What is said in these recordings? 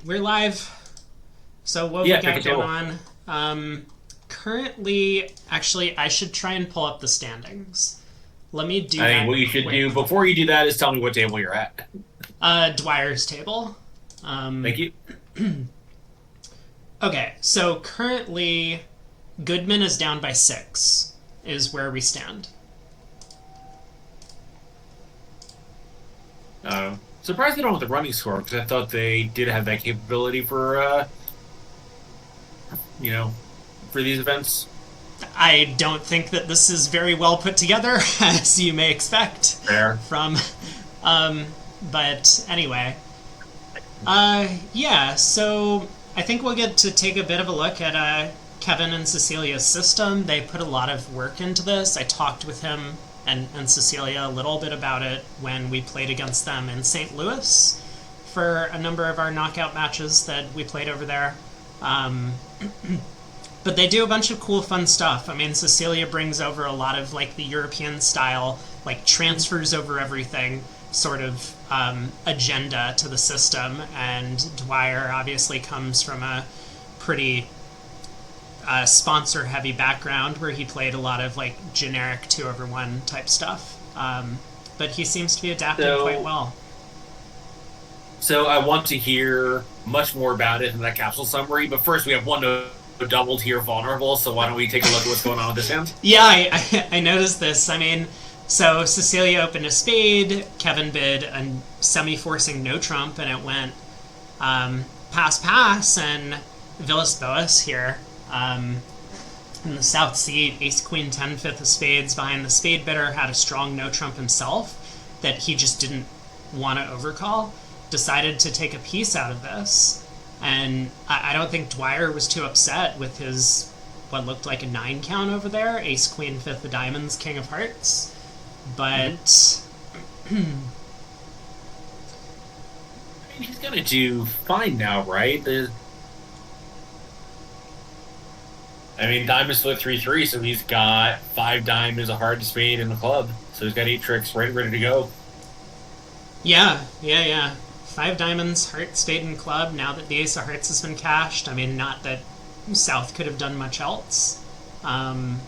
We're live. So what Yeah, we pick a got going table. on? Currently, actually, I should try and pull up the standings. Let me do I think that what you should do quickly. before you do that is tell me what table you're at. Dwyer's table. Thank you. Okay, so currently, Goodman is down by 6, is where we stand. Surprised they don't have the running score because I thought they did have that capability for you know for these events. I don't think that this is very well put together, as you may expect Fair. from. But anyway, yeah, so I think we'll get to take a bit of a look at Kevin and Cecilia's system. They put a lot of work into this. I talked with him and Cecilia a little bit about it when we played against them in St. Louis for a number of our knockout matches that we played over there. But they do a bunch of cool, fun stuff. I mean, Cecilia brings over a lot of like the European style, like transfers over everything sort of agenda to the system, and Dwyer obviously comes from a pretty sponsor heavy background where he played a lot of like generic 2-over-1 type stuff. But he seems to be adapting quite So well. so I want to hear much more about it in that capsule summary. But first, we have one no doubled here, vulnerable. So why don't we take a look at what's going on with this hand? Yeah, I noticed this. I mean, so Cecilia opened a spade, Kevin bid a semi forcing no trump, and it went pass pass, and Villas Boas here. In the south seat, ace queen 10 fifth of spades behind the spade bidder had a strong no trump himself that he just didn't want to overcall. Decided to take a piece out of this, and I don't think Dwyer was too upset with his what looked like a 9 count over there, ace queen fifth of diamonds, king of hearts. Mhm. But I mean, he's gonna do fine now, right? I mean, diamonds split 3-3, so he's got five diamonds, a heart, a spade, and a club. So he's got eight tricks ready to go. yeah. 5 diamonds, heart, spade, and club. Now that the ace of hearts has been cashed, I mean, not that South could have done much else. Um,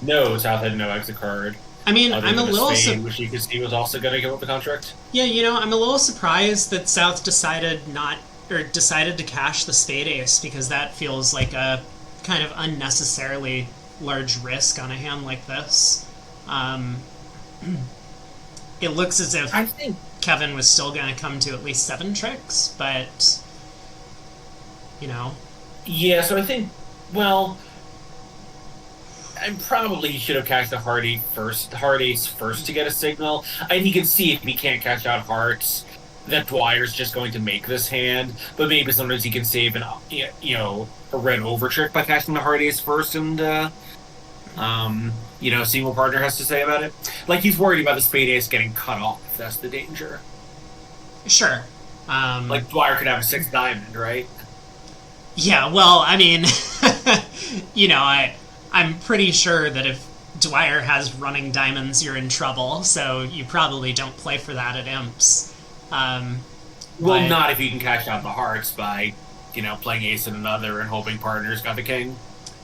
No, South had no exit card I mean, other I'm a than a little spade, which you could see was also going to give up the contract. yeah, I'm a little surprised that South decided not or decided to cash the spade ace because that feels like a kind of unnecessarily large risk on a hand like this. Um, it looks as if I think, Kevin was still going to come to at least 7 tricks, but you know, yeah, so I think, well, I probably should have cashed the hard ace first to get a signal. And he can see if he can't cash out hearts, that Dwyer's just going to make this hand, but maybe sometimes he can save a red over trick by cashing the hard ace first and see what partner has to say about it. Like he's worried about the spade ace getting cut off. That's the danger. sure. Um, Like Dwyer could have a six diamond, right? yeah, well, I mean, I'm pretty sure that if Dwyer has running diamonds, you're in trouble. So you probably don't play for that at Imps. Um, Well, but not if you can cash out the hearts by, playing ace in another and hoping partner's got the king.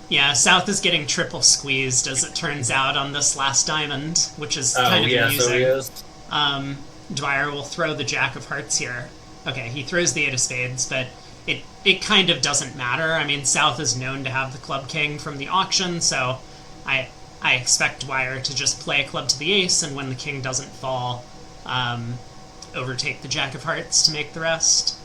yeah, South is getting triple squeezed as it turns out on this last diamond, which is Oh kind of yeah, so he amusing. is. Um, Dwyer will throw the jack of hearts here. Okay, he throws the eight of spades, but it kind of doesn't matter. I mean, South is known to have the club king from the auction, so I I expect Dwyer to just play a club to the ace, and when the king doesn't fall, um, overtake the jack of hearts to make the rest.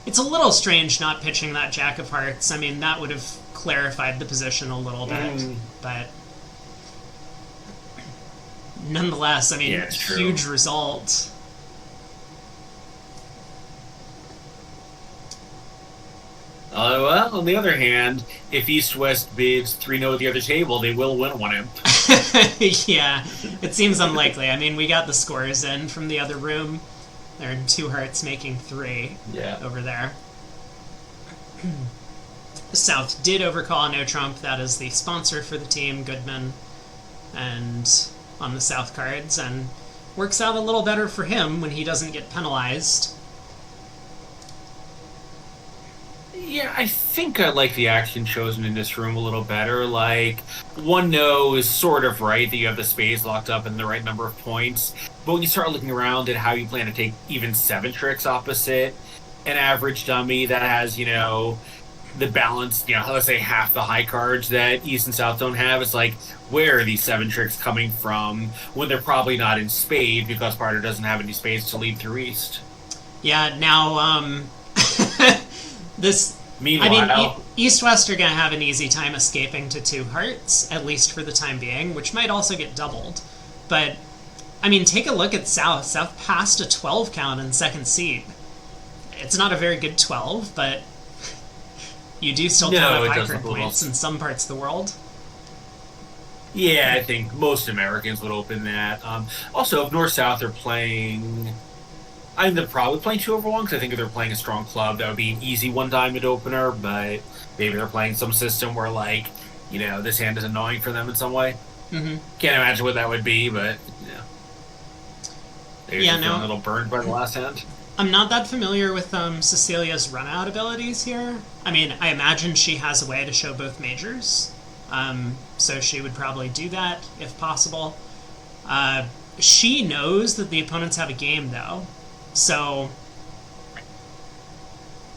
It's a little strange not pitching that jack of hearts. I mean, that would have clarified the position a little bit, Mm, but nonetheless, I yeah, mean, it's true. huge result. Well, on the other hand, if East West bids 3-0 at the other table, they will win one imp. Yeah, it seems unlikely. I mean, we got the scores in from the other room. They're in two hearts making three Yeah. over there. South did overcall No Trump. That is the sponsor for the team, Goodman, and on the South cards. And works out a little better for him when he doesn't get penalized. Yeah, I think I like the action chosen in this room a little better. Like, one no is sort of right that you have the spades locked up in the right number of points. But when you start looking around at how you plan to take even seven tricks opposite an average dummy that has, the balance, let's say half the high cards that East and South don't have, it's like, where are these seven tricks coming from when they're probably not in spade because partner doesn't have any spades to lead through East? Yeah, now, this. Meanwhile, I mean, East West are going to have an easy time escaping to two hearts, at least for the time being, which might also get doubled. But, I mean, take a look at South. South passed a 12 count in second seed. It's not a very good 12, but you do still count up high card points in some parts of the world. Yeah, I think most Americans would open that. Also, if North South are playing, I think they're probably playing 2-over-1 because I think if they're playing a strong club, that would be an easy one-diamond opener. But maybe they're playing some system where, like, this hand is annoying for them in some way. Mm-hmm. Can't imagine what that would be, but they're no. a little burned by the last hand. I'm not that familiar with Cecilia's run-out abilities here. I mean, I imagine she has a way to show both majors. So she would probably do that if possible. She knows that the opponents have a game, though. So...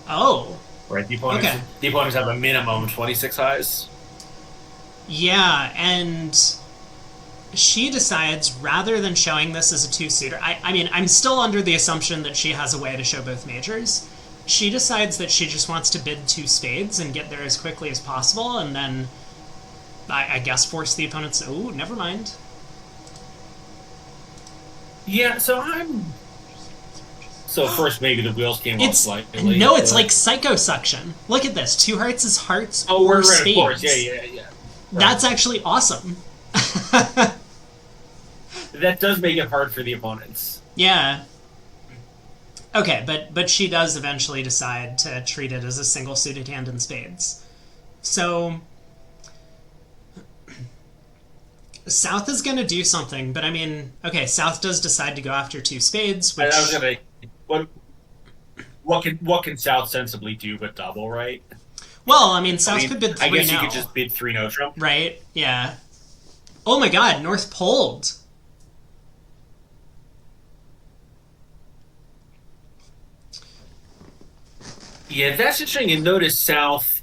Oh. Right, the opponents have a minimum of 26 highs. Yeah, and she decides, rather than showing this as a two-suiter... I mean, I'm still under the assumption that she has a way to show both majors. She decides that she just wants to bid two spades and get there as quickly as possible, and then... I guess force the opponents... Oh, never mind. Yeah, so first maybe the wheels came off slightly. No, it's like psycho suction. Look at this. Two hearts is hearts or right, spades. Of course. Yeah. Right. That's actually awesome. That does make it hard for the opponents. Yeah. Okay, but she does eventually decide to treat it as a single suited hand in spades. So... South is going to do something, but I mean, okay, South does decide to go after two spades, which... I was going to... What can South sensibly do but double, right? Well, I mean, South could bid 3-0. I guess you could just bid 3-0 trump. Right, yeah. Oh my god, North pulled. Yeah, that's interesting. And notice South...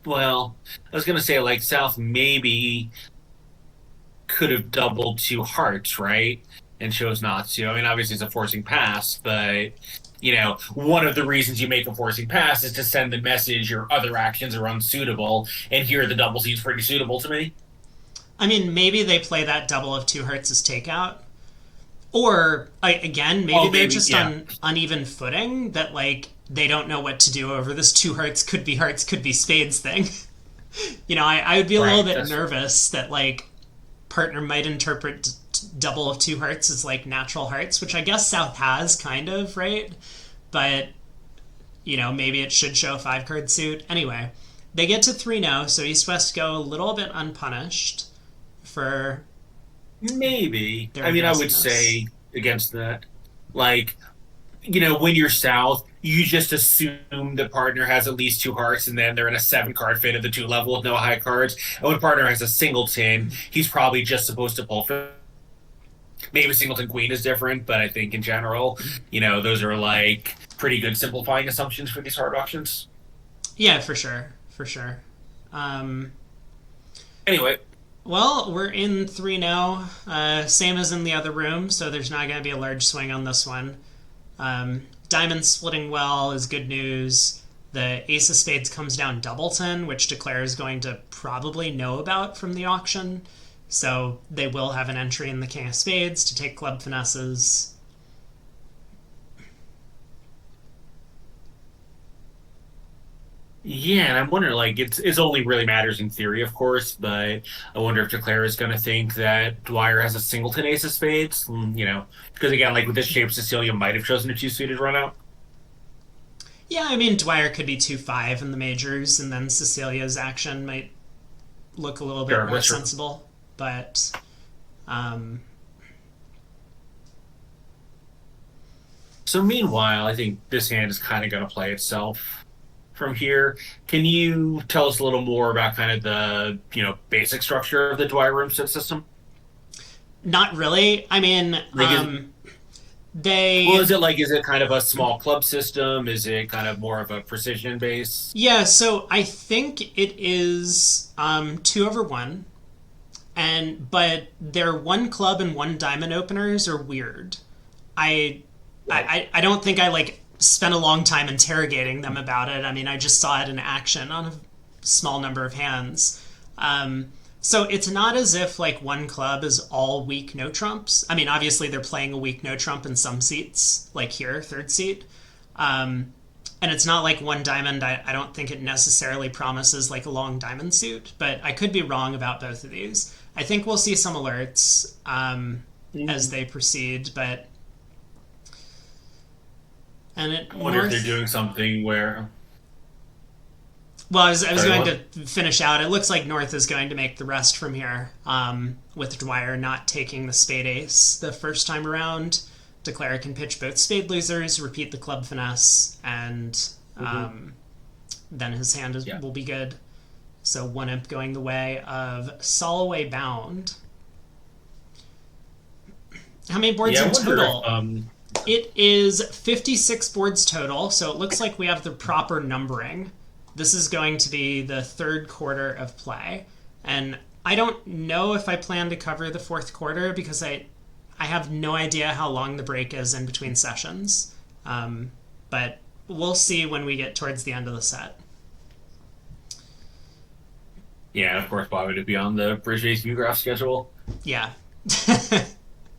Well, I was going to say, like, South maybe... could have doubled two hearts, right? And chose not to. I mean, obviously it's a forcing pass, but, one of the reasons you make a forcing pass is to send the message your other actions are unsuitable, and here the double seems pretty suitable to me. I mean, maybe they play that double of two hearts as takeout. Or, maybe they're just on uneven footing, that, like, they don't know what to do over this two hearts, could be spades thing. I would be a little bit nervous that, like, partner might interpret double of two hearts as like natural hearts, which I guess South has kind of, right? But maybe it should show a 5-card suit. Anyway, they get to 3-0, so East West go a little bit unpunished for maybe. I mean, I would say against that, like, when you're South, you just assume the partner has at least two hearts, and then they're in a 7-card fit at the 2 level with no high cards. And when partner has a singleton, he's probably just supposed to pull for. Maybe singleton queen is different, but I think in general, those are like pretty good simplifying assumptions for these hard auctions. Yeah, for sure. Anyway. Well, we're in 3-0, same as in the other room, so there's not going to be a large swing on this one. Diamond splitting well is good news. The Ace of Spades comes down doubleton, which Declare is going to probably know about from the auction. So they will have an entry in the King of Spades to take club finesses. Yeah, and I'm wondering, like, it's only really matters in theory, of course, but I wonder if Declare is going to think that Dwyer has a singleton Ace of Spades, because again, like with this shape, Cecilia might have chosen a two-suited run-out. Yeah, I mean, Dwyer could be 2-5 in the majors, and then Cecilia's action might look a little bit more sensible. But, So meanwhile, I think this hand is kind of going to play itself from here. Can you tell us a little more about kind of the, basic structure of the Dwyer Rumstead system? Not really. I mean, Like, they. is it kind of a small club system? Is it kind of more of a precision base? Yeah, so I think it is 2/1, but their one club and one diamond openers are weird. I I don't think I like spent a long time interrogating them about it. I mean, I just saw it in action on a small number of hands. So it's not as if like one club is all weak no trumps. I mean, obviously they're playing a weak no trump in some seats, like here, third seat. And it's not like one diamond. I don't think it necessarily promises like a long diamond suit, but I could be wrong about both of these. I think we'll see some alerts as they proceed, but and it I wonder if north. they're doing something where. Well, I was Sorry, going what? to finish out. It looks like North is going to make the rest from here, with Dwyer not taking the spade ace the first time around. Declare can pitch both spade losers, repeat the club finesse, and then his hand Yeah. will be good. So one imp going the way of Solway Bound. How many boards Yeah, I in wonder total? if, It is 56 boards total, so it looks like we have the proper numbering. This is going to be the third quarter of play. And I don't know if I plan to cover the fourth quarter because I have no idea how long the break is in between sessions. But we'll see when we get towards the end of the set. yeah, of course, why would it be on the Bridge Ace Graph schedule? Yeah.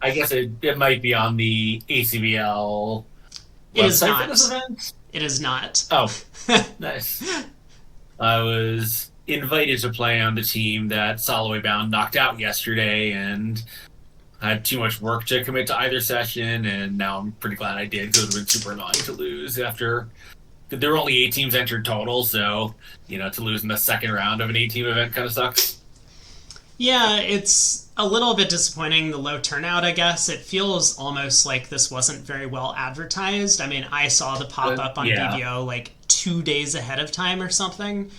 I guess it might be on the ACBL It is website for this not. event. It is not. Oh, nice. I was invited to play on the team that Soloway Bound knocked out yesterday, and I had too much work to commit to either session, and now I'm pretty glad I did because it would have been super annoying to lose after. There were only 8 teams entered total, so, to lose in the second round of an 8-team event kind of sucks. Yeah, it's a little bit disappointing, the low turnout, I guess. It feels almost like this wasn't very well advertised. I mean, I saw the pop up on Yeah. BBO like 2 days ahead of time or something.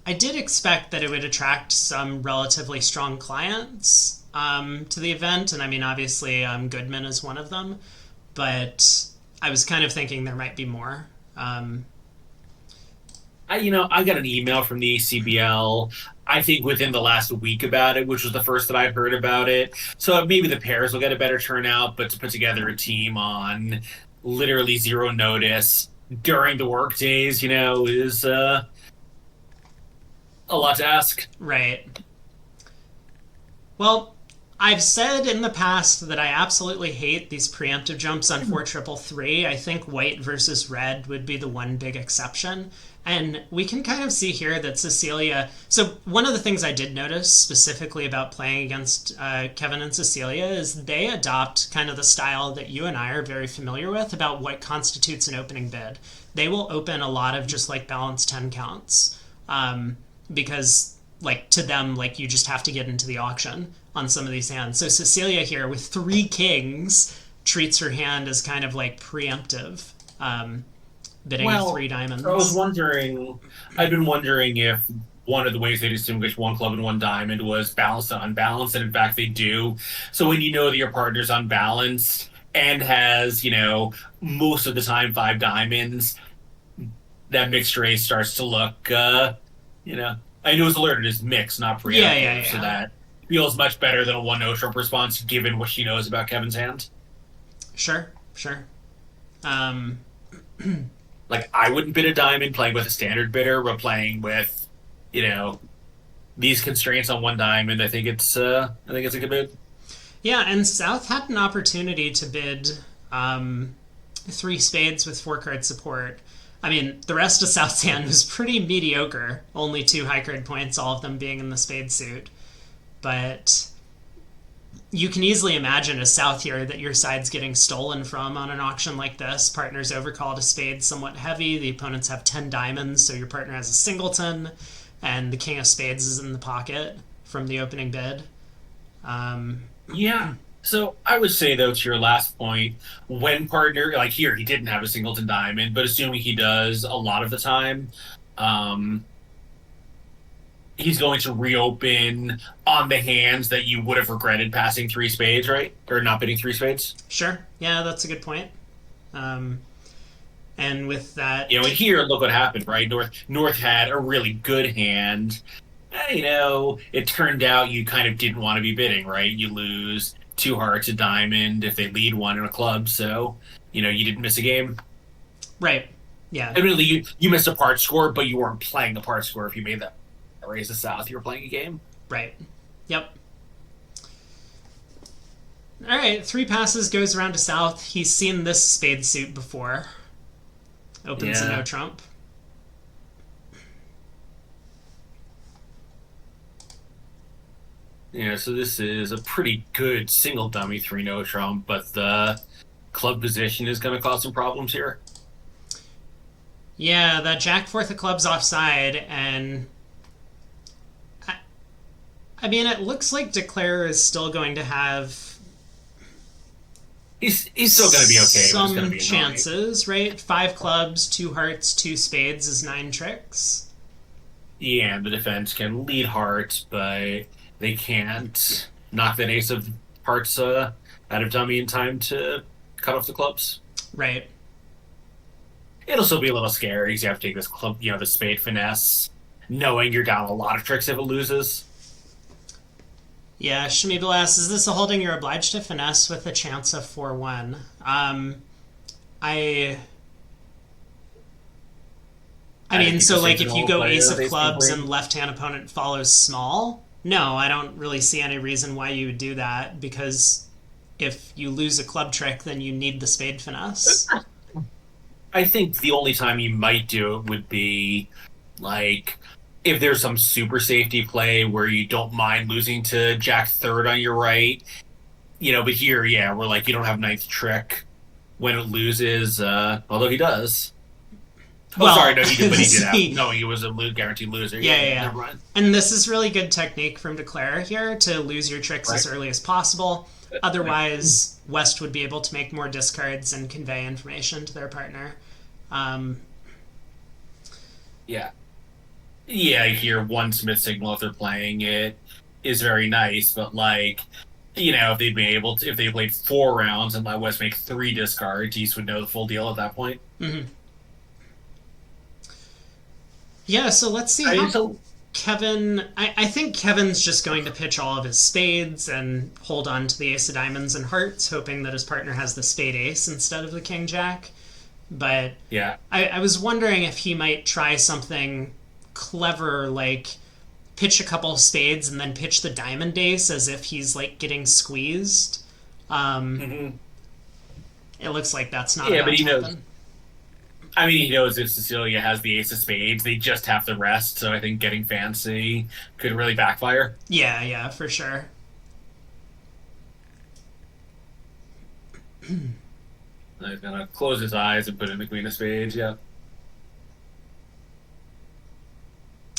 I did expect that it would attract some relatively strong clients to the event, and I mean, obviously, Goodman is one of them, but I was kind of thinking there might be more. I got an email from the ACBL, I think within the last week about it, which was the first that I'd heard about it. So maybe the pairs will get a better turnout, but to put together a team on literally zero notice during the work days, is a lot to ask. Right. Well, I've said in the past that I absolutely hate these preemptive jumps on 4-3-3. I think white versus red would be the one big exception. And we can kind of see here that Cecilia. So, one of the things I did notice specifically about playing against Kevin and Cecilia is they adopt kind of the style that you and I are very familiar with about what constitutes an opening bid. They will open a lot of just like balanced 10 counts because like to them, like you just have to get into the auction on some of these hands. So Cecilia here with 3 kings treats her hand as kind of like preemptive, bidding Well, 3 diamonds. I've been wondering if one of the ways they distinguish one club and one diamond was balanced and unbalanced, and in fact they do. So when you know that your partner's unbalanced and has, most of the time 5 diamonds, that mixed race starts to look, I know it's alerted as mixed, not preemptive, Yeah. so that feels much better than a one no trump response given what she knows about Kevin's hand. Sure. Um, Like I wouldn't bid a diamond playing with a standard bidder, but playing with, these constraints on one diamond, I think it's a good bid. yeah, and South had an opportunity to bid 3 spades with 4 card support. I mean, the rest of South's hand was pretty mediocre. Only 2 high card points, all of them being in the spade suit. But you can easily imagine a South here that your side's getting stolen from on an auction like this. Partners overcalled a spade somewhat heavy. The opponents have 10 diamonds, so your partner has a singleton, and the king of spades is in the pocket from the opening bid. Yeah. So I would say though, to your last point, when partner like here, he didn't have a singleton diamond, but assuming he does a lot of the time, um, he's going to reopen on the hands that you would have regretted passing three spades, right? Or not bidding three spades. Sure. Yeah, that's a good point. Um, and with that, And here, look what happened, right? North had a really good hand. It turned out you kind of didn't want to be bidding, right? You lose two hearts, a diamond if they lead one in a club, so you didn't miss a game. right. Yeah, Admittedly, you missed a part score, but you weren't playing the part score if you made that raise the south. You were playing a game. right. Yep. All right, three passes goes around to south. He's seen this spade suit before. Opens a no Yeah. trump. Yeah, so this is a pretty good single dummy three no trump, but the club position is going to cause some problems here. Yeah, that jack fourth of clubs offside, and I mean, it looks like Declare is still going to have He's still going to be okay, but it's going to some be annoying. chances, right? Five clubs, two hearts, two spades is nine tricks. Yeah, and the defense can lead hearts, but they can't knock that ace of hearts out of dummy in time to cut off the clubs. Right. It'll still be a little scary because you have to take this club, the spade finesse, knowing you're down a lot of tricks if it loses. Yeah, Shamibel asks, is this a holding you're obliged to finesse with a chance of 4-1? I mean, so like if you go ace of clubs and left-hand opponent follows small, no, I don't really see any reason why you would do that, because if you lose a club trick, then you need the spade finesse. I think the only time you might do it would be like if there's some super safety play where you don't mind losing to jack third on your right, but here, yeah, we're like you don't have ninth trick when it loses, although he does. Well, Sorry, no, he did, but he did see- have. No, he was a guaranteed loser. Yeah. Never mind. And this is really good technique from Declare here to lose your tricks as Right. early as possible. Otherwise, West would be able to make more discards and convey information to their partner. Yeah. Yeah, here one Smith signal if they're playing it is very nice, but if they'd been able to, if they played 4 rounds and let West make 3 discards, East would know the full deal at that point. Yeah, so let's see how Kevin. I think Kevin's just going to pitch all of his spades and hold on to the ace of diamonds and hearts, hoping that his partner has the spade ace instead of the king jack. But Yeah. I was wondering if he might try something clever, like pitch a couple of spades and then pitch the diamond ace as if he's like getting squeezed. It looks like that's not Yeah, about but he to knows. happen. I mean, he knows if Cecilia has the ace of spades, they just have the rest, so I think getting fancy could really backfire. Yeah, for sure. He's gonna close his eyes and put in the queen of spades, yeah.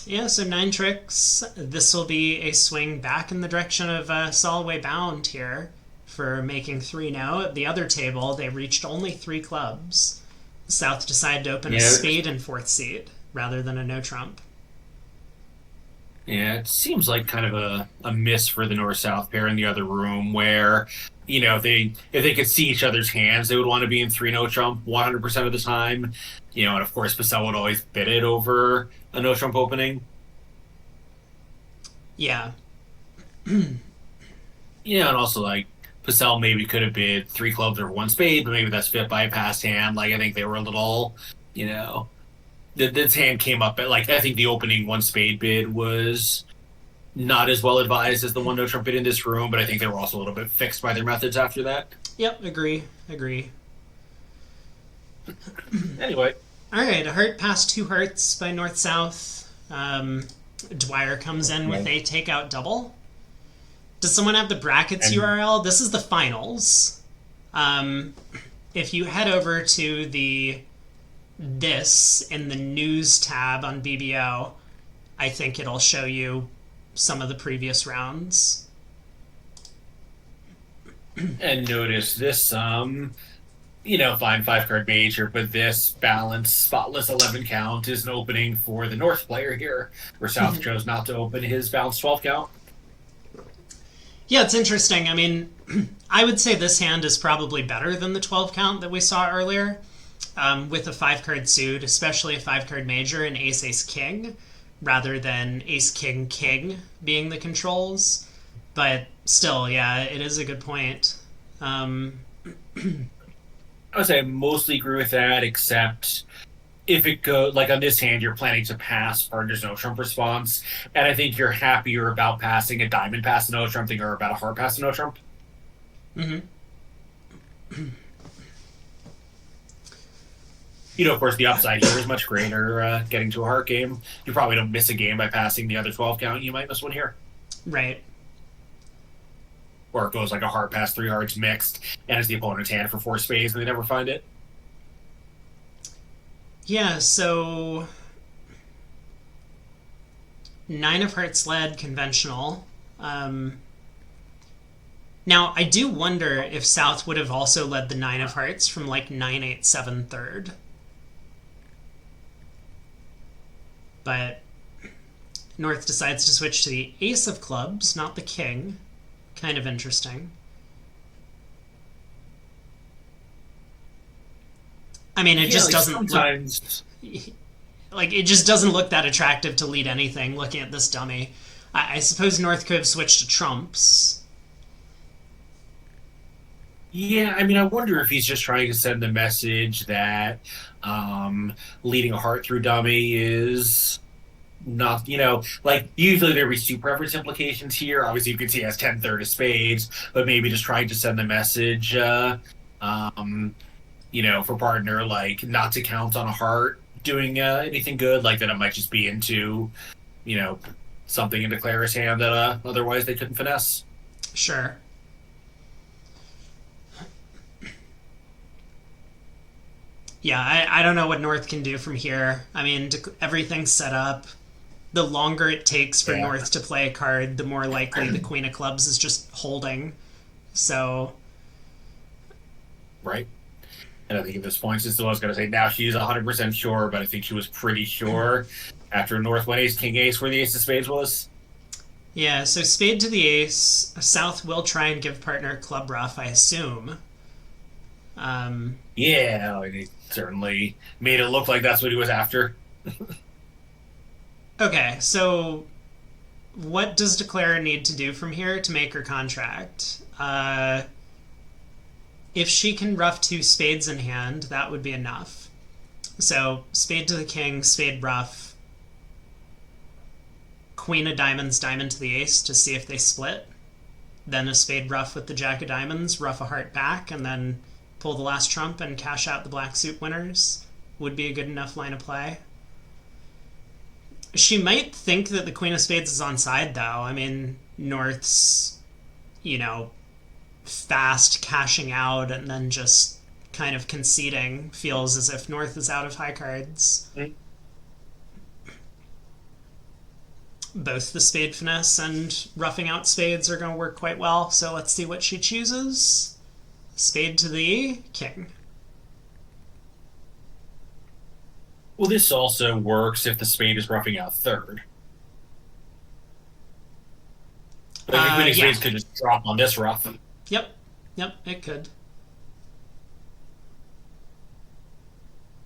Yeah, so nine tricks. This will be a swing back in the direction of Solway Bound here for making 3 now. At the other table, they reached only 3 clubs. South decided to open a spade in 4th seat rather than a no trump. Yeah, it seems like kind of a miss for the north-south pair in the other room where, if they could see each other's hands, they would want to be in 3 no trump 100% of the time. And of course, Purcell would always bid it over a no trump opening. Yeah. And also Purcell maybe could have bid 3 clubs or 1 spade, but maybe that's fit by a past hand. I think they were a little, this hand came up at I think the opening 1 spade bid was not as well advised as the 1 no trump bid in this room, but I think they were also a little bit fixed by their methods after that. Yep, agree. Anyway. Alright, a heart past 2 hearts by north-south. Dwyer comes in with a takeout double. Does someone have the brackets URL? This is the finals. If you head over to this in the news tab on BBO, I think it'll show you some of the previous rounds. And notice this, fine five card major, but this balanced, spotless 11 count is an opening for the North player here, where South chose not to open his balanced 12 count. Yeah, it's interesting. I mean, I would say this hand is probably better than the 12 count that we saw earlier, with a 5 card suit, especially a 5 card major and ace ace king, rather than ace king king being the controls. But still, yeah, it is a good point. I would say I mostly agree with that, except if it goes like on this hand, you're planning to pass or there's no Trump response, and I think you're happier about passing a diamond pass no Trump than you're about a heart pass no Trump. Mm-hmm. Of course, the upside here is much greater. Getting to a heart game, you probably don't miss a game by passing the other 12 count. You might miss one here. Right. Or it goes like a heart pass, 3 hearts mixed, and it's the opponent's hand for 4 spades, and they never find it. Yeah, so 9 of hearts led, conventional. Now, I do wonder if South would have also led the 9 of hearts from like 9, 8, 7, third. But North decides to switch to the ace of clubs, not the king. Kind of interesting. I mean, it just doesn't sometimes like it just doesn't look that attractive to lead anything looking at this dummy. I suppose North could have switched to trumps. Yeah, I mean, I wonder if he's just trying to send the message that leading a heart through dummy is not, like usually there would be super preference implications here. Obviously, you can see he has 10 third of spades, but maybe just trying to send the message, for partner, like not to count on a heart doing anything good, like that it might just be into, something into Clara's hand that otherwise they couldn't finesse. Sure. Yeah, I don't know what North can do from here. I mean, everything's set up. The longer it takes for North to play a card, the more likely the Queen of Clubs is just holding. So. Right. And I think at this point, since I was going to say now she's 100% sure, but I think she was pretty sure after North went ace, king ace, where the ace of spades was. Yeah, so spade to the ace. South will try and give partner club rough, I assume. Yeah, he certainly made it look like that's what he was after. Okay, so what does Declara need to do from here to make her contract? If she can rough 2 spades in hand, that would be enough. So spade to the king, spade rough, queen of diamonds, diamond to the ace to see if they split. Then a spade rough with the jack of diamonds, rough a heart back, and then pull the last trump and cash out the black suit winners would be a good enough line of play. She might think that the queen of spades is onside, though. I mean, North's, fast cashing out and then just kind of conceding feels as if North is out of high cards. Mm. Both the spade finesse and roughing out spades are going to work quite well, so let's see what she chooses. Spade to the king. Well, this also works if the spade is roughing out third. But I think queen of spades could just drop on this rough. Yep, it could.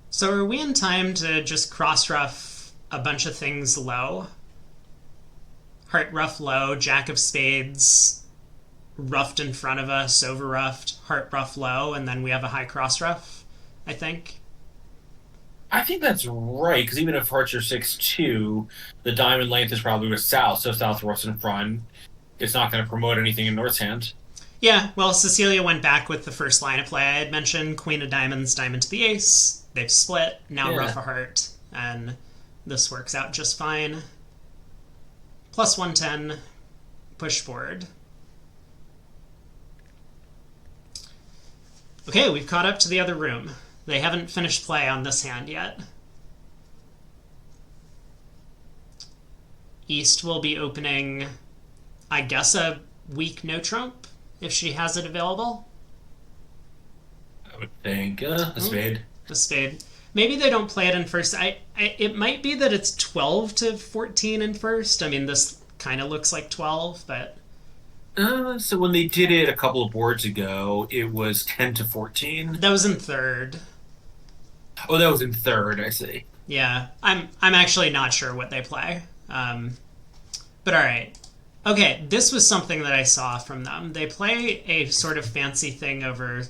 So are we in time to just cross-rough a bunch of things low? Heart rough low, jack of spades roughed in front of us, over roughed, heart rough low, and then we have a high cross rough, I think. I think that's right, because even if hearts are 6-2, the diamond length is probably with South, so South roughs in front. It's not going to promote anything in North's hand. Yeah, well, Cecilia went back with the first line of play I had mentioned, queen of diamonds, diamond to the ace. They've split, now rough a heart, and this works out just fine. Plus 110, push forward. Okay, we've caught up to the other room. They haven't finished play on this hand yet. East will be opening, I guess, a weak no trump. if she has it available. I would think a Ooh, spade. a spade. Maybe they don't play it in first. It might be that it's 12 to 14 in first. I mean, this kind of looks like 12, but So when they did it a couple of boards ago, it was 10 to 14. that was in third. Oh, that was in third, I see. Yeah, I'm actually not sure what they play. But all right. Okay, this was something that I saw from them. They play a sort of fancy thing over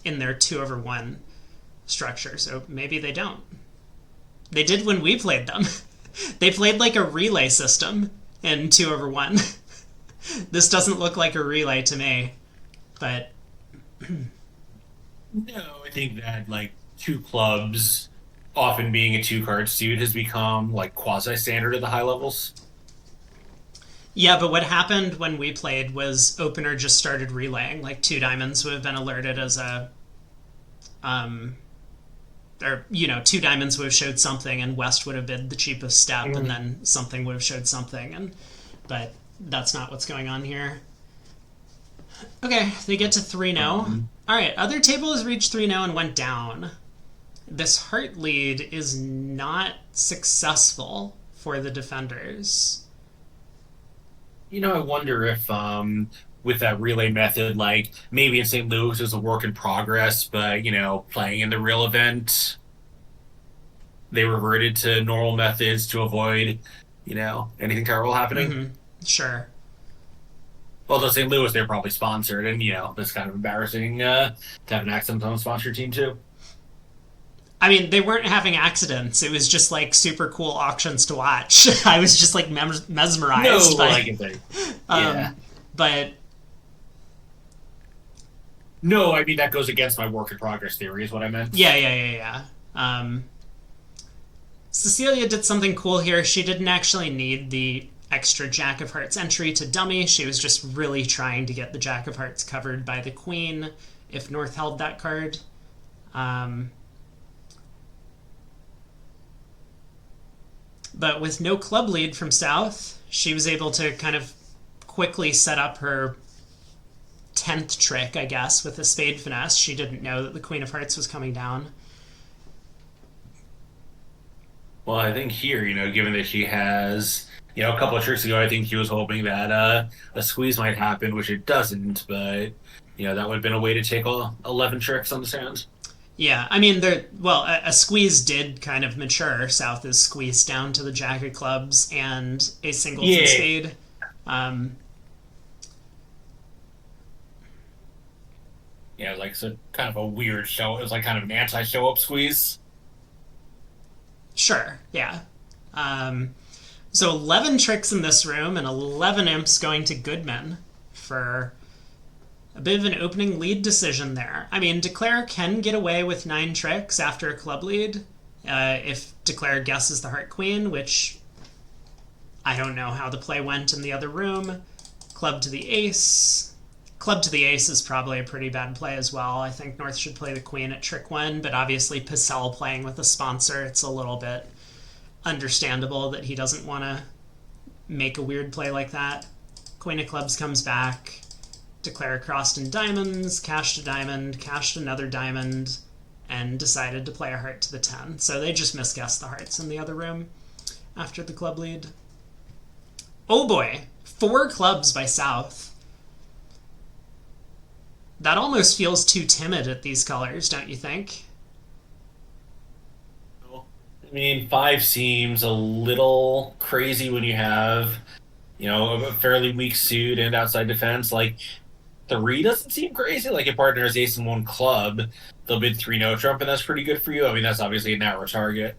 in their 2/1 structure, so maybe they don't. They did when we played them. They played like a relay system in 2/1. This doesn't look like a relay to me, but No, I think that like two clubs often being a two card suit has become like quasi standard at the high levels. yeah, but what happened when we played was opener just started relaying. Like two diamonds would have been alerted as a um or two diamonds would have showed something and West would have been the cheapest step and Mm. then something would have showed something and but that's not what's going on here. Okay, they get to 3-0. Um, All right, other table has reached 3-0 and went down. This heart lead is not successful for the defenders. I wonder if with that relay method, like maybe in St. Louis is a work in progress, but playing in the real event, they reverted to normal methods to avoid, anything terrible happening. Mm-hmm. Sure. Although St. Louis, they're probably sponsored, and that's kind of embarrassing to have an accident on a sponsored team too. I mean, they weren't having accidents. It was just like super cool auctions to watch. I was just like mesmerized No, by. like they, yeah. But No, I mean that goes against my work in progress theory, is what I meant. yeah. Cecilia did something cool here. She didn't actually need the extra Jack of Hearts entry to dummy. She was just really trying to get the Jack of Hearts covered by the Queen if North held that card. Um, but with no club lead from South, she was able to kind of quickly set up her 10th trick, I guess, with a spade finesse. She didn't know that the Queen of Hearts was coming down. Well, I think here, given that she has, a couple of tricks ago, I think he was hoping that a squeeze might happen, which it doesn't. But that would have been a way to take all 11 tricks on the stand. Yeah, I mean, a squeeze did kind of mature. South is squeezed down to the Jack of Clubs and a singles and Yeah, spade. Um, yeah, like so kind of a weird show. It was like kind of an anti-show up squeeze. sure, yeah. So 11 tricks in this room and 11 imps going to Goodman for a bit of an opening lead decision there. I mean, Declare can get away with 9 tricks after a club lead if Declare guesses the Heart Queen, which I don't know how the play went in the other room. Club to the Ace. Club to the Ace is probably a pretty bad play as well. I think North should play the Queen at trick 1, but obviously Pacell playing with a sponsor, it's a little bit understandable that he doesn't want to make a weird play like that. Queen of Clubs comes back. Declare crossed in diamonds, cashed a diamond, cashed another diamond, and decided to play a heart to the 10. So they just misguessed the hearts in the other room after the club lead. Oh boy, 4 clubs by South. That almost feels too timid at these colors, don't you think? I mean, 5 seems a little crazy when you have, a fairly weak suit and outside defense. Like 3 doesn't seem crazy. Like if partner is ace in one club, they'll bid 3 no trump, and that's pretty good for you. I mean, that's obviously a narrow target,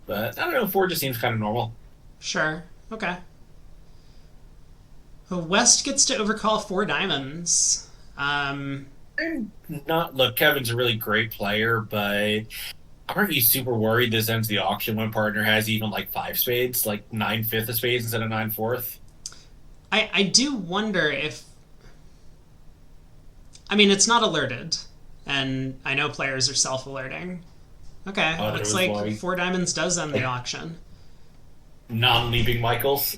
but I don't know. 4 just seems kind of normal. Sure, okay. West gets to overcall 4 diamonds. I'm not. Look, Kevin's a really great player, but aren't you super worried this ends the auction when partner has even like 5 spades, like 9/5 of spades instead of 9/4? I do wonder if. I mean, it's not alerted, and I know players are self alerting. Okay, Oh, there looks was like like 4 diamonds does end the auction. non-leaping Michaels.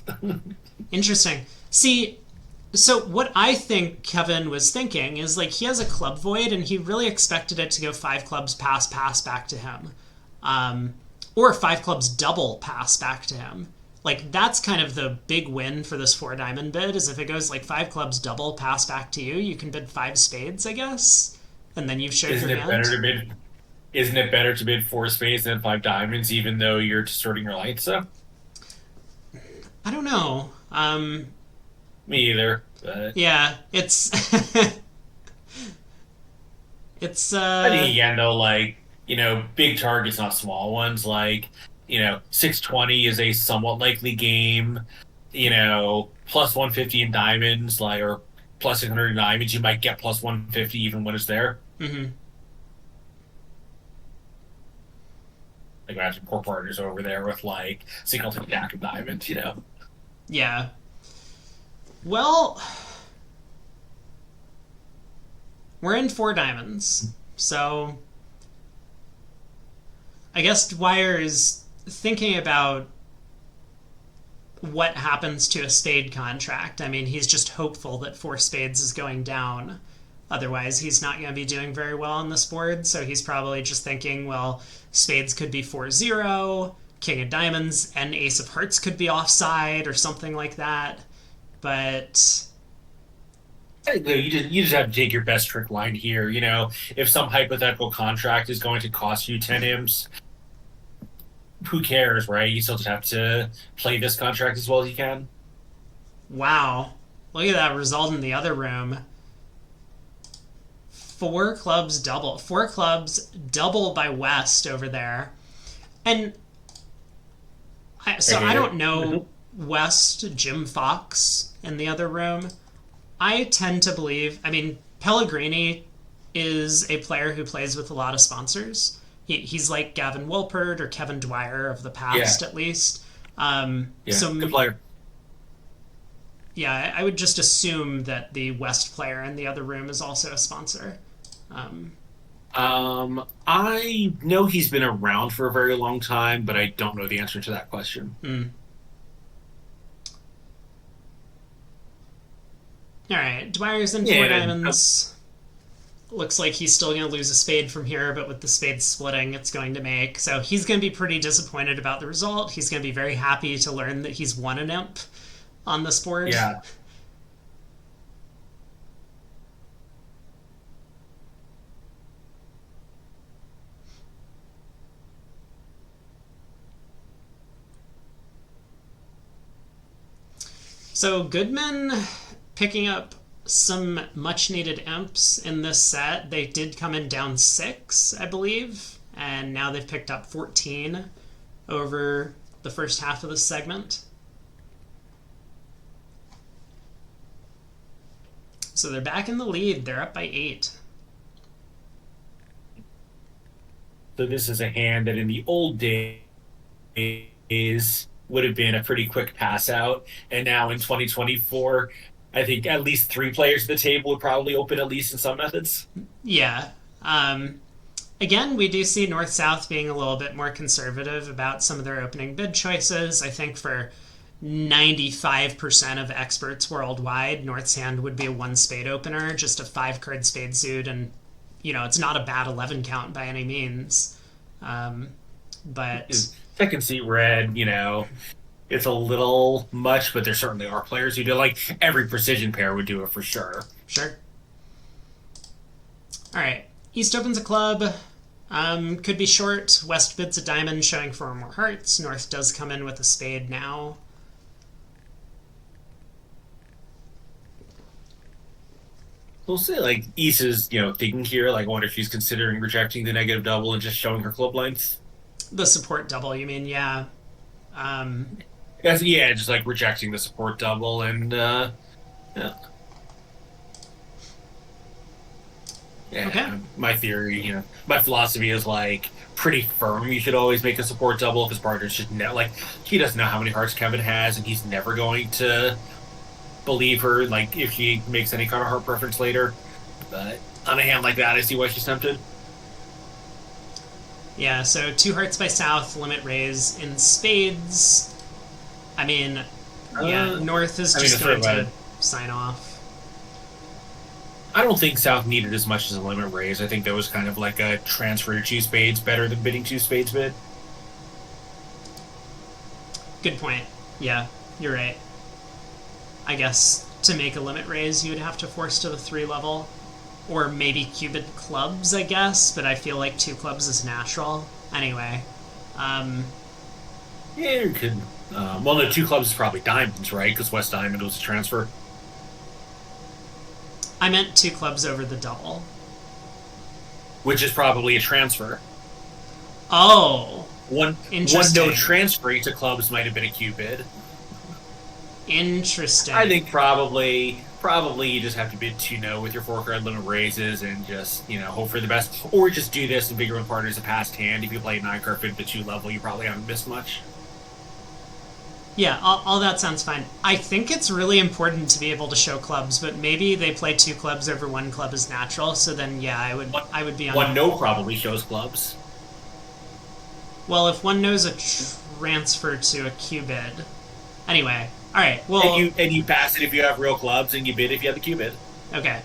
Interesting. See, So what I think Kevin was thinking is like he has a club void and he really expected it to go five clubs pass back to him, um, or five clubs double pass back to him. Like that's kind of the big win for this four diamond bid is if it goes like five clubs double pass back to you, you can bid five spades, I guess, and then you've showed Isn't your it better hand. to bid? Isn't it better to bid four spades than five diamonds, even though you're distorting your lights? So I don't know. me either. But Yeah, it's it's I think again though, like big targets, not small ones. Like 620 is a somewhat likely game. Plus 150 in diamonds, like or plus 600 in diamonds, you might get plus 150 even when it's there. mhm. Like imagine poor partners over there with like singleton jack of diamonds. Yeah. Well, we're in four diamonds, so I guess Dwyer is thinking about what happens to a spade contract. I mean, he's just hopeful that four spades is going down. Otherwise, he's not going to be doing very well on this board. So he's probably just thinking, well, spades could be 4-0, king of diamonds, and ace of hearts could be offside or something like that. But You just have to take your best trick line here. If some hypothetical contract is going to cost you 10 imps, who cares, right? You still just have to play this contract as well as you can. wow, look at that result in the other room. Four clubs double. Four clubs double by West over there. And I so I hate don't it. know West, Jim Fox in the other room. I tend to believe, I mean, Pellegrini is a player who plays with a lot of sponsors. He's like Gavin Wolpert or Kevin Dwyer of the Yeah, past, at least. yeah, good So, player. yeah, I would just assume that the West player in the other room is also a sponsor. Um, I know he's been around for a very long time, but I don't know the answer to that question. hmm. All right, Dwyer's in four Yeah, and, diamonds. Looks like he's still going to lose a spade from here, but with the spade splitting, it's going to make. So he's going to be pretty disappointed about the result. He's going to be very happy to learn that he's won an imp on this board. yeah. So Goodman picking up some much needed imps in this set. They did come in down six, I believe, and now they've picked up 14 over the first half of this segment. So they're back in the lead. They're up by 8. So this is a hand that in the old days would have been a pretty quick pass out, and now in 2024, I think at least three players at the table would probably open at least in some methods. Yeah. Um, Again, we do see North South being a little bit more conservative about some of their opening bid choices. I think for 95% of experts worldwide, North's hand would be a one spade opener, just a five card spade suit, and it's not a bad 11 count by any means. Um, but Second seat red, it's a little much, but there certainly are players who do like every precision pair would do it for sure. sure. All right. East opens a club. Could be short. West bids a diamond, showing four more hearts. North does come in with a spade now. We'll say like East is, thinking here, like I wonder if she's considering rejecting the negative double and just showing her club length. The support double, you mean? Yeah. Um, Yes, yeah, just like rejecting the support double and yeah. okay. Yeah, my theory, my philosophy is like pretty firm. You should always make a support double if his partner's just like he doesn't know how many hearts Kevin has, and he's never going to believe her. Like if she makes any kind of heart preference later, but on a hand like that, I see why she's tempted. Yeah, so two hearts by South, limit raise in spades. I mean, yeah, North is I mean, just it's sort going of to a sign off. I don't think South needed as much as a limit raise. I think that was kind of like a transfer to two spades better than bidding two spades bid. Good point. Yeah, you're right. I guess to make a limit raise, you would have to force to the 3 level. Or maybe cubed clubs, I guess, but I feel like 2 clubs is natural. Anyway. Yeah, you could. Well, no, 2 clubs is probably diamonds, right? Because West Diamond was a transfer. I meant 2 clubs over the double. Which is probably a transfer. Oh, One interesting. no transferring to clubs might have been a cupid. Interesting. I think probably you just have to bid 2 no with your 4 card limit raises and just, hope for the best. Or just do this and figure when partner's a passed hand. If you play 9 card bid to 2 level, you probably haven't missed much. Yeah, all that sounds fine. I think it's really important to be able to show clubs, but maybe they play 2 clubs over 1 club is natural. So then, yeah, I would be on. 1 no probably shows clubs. Well, if 1 knows a transfer to a cubid. Anyway, all right. Well, and you pass it if you have real clubs, and you bid if you have the cubid. Okay.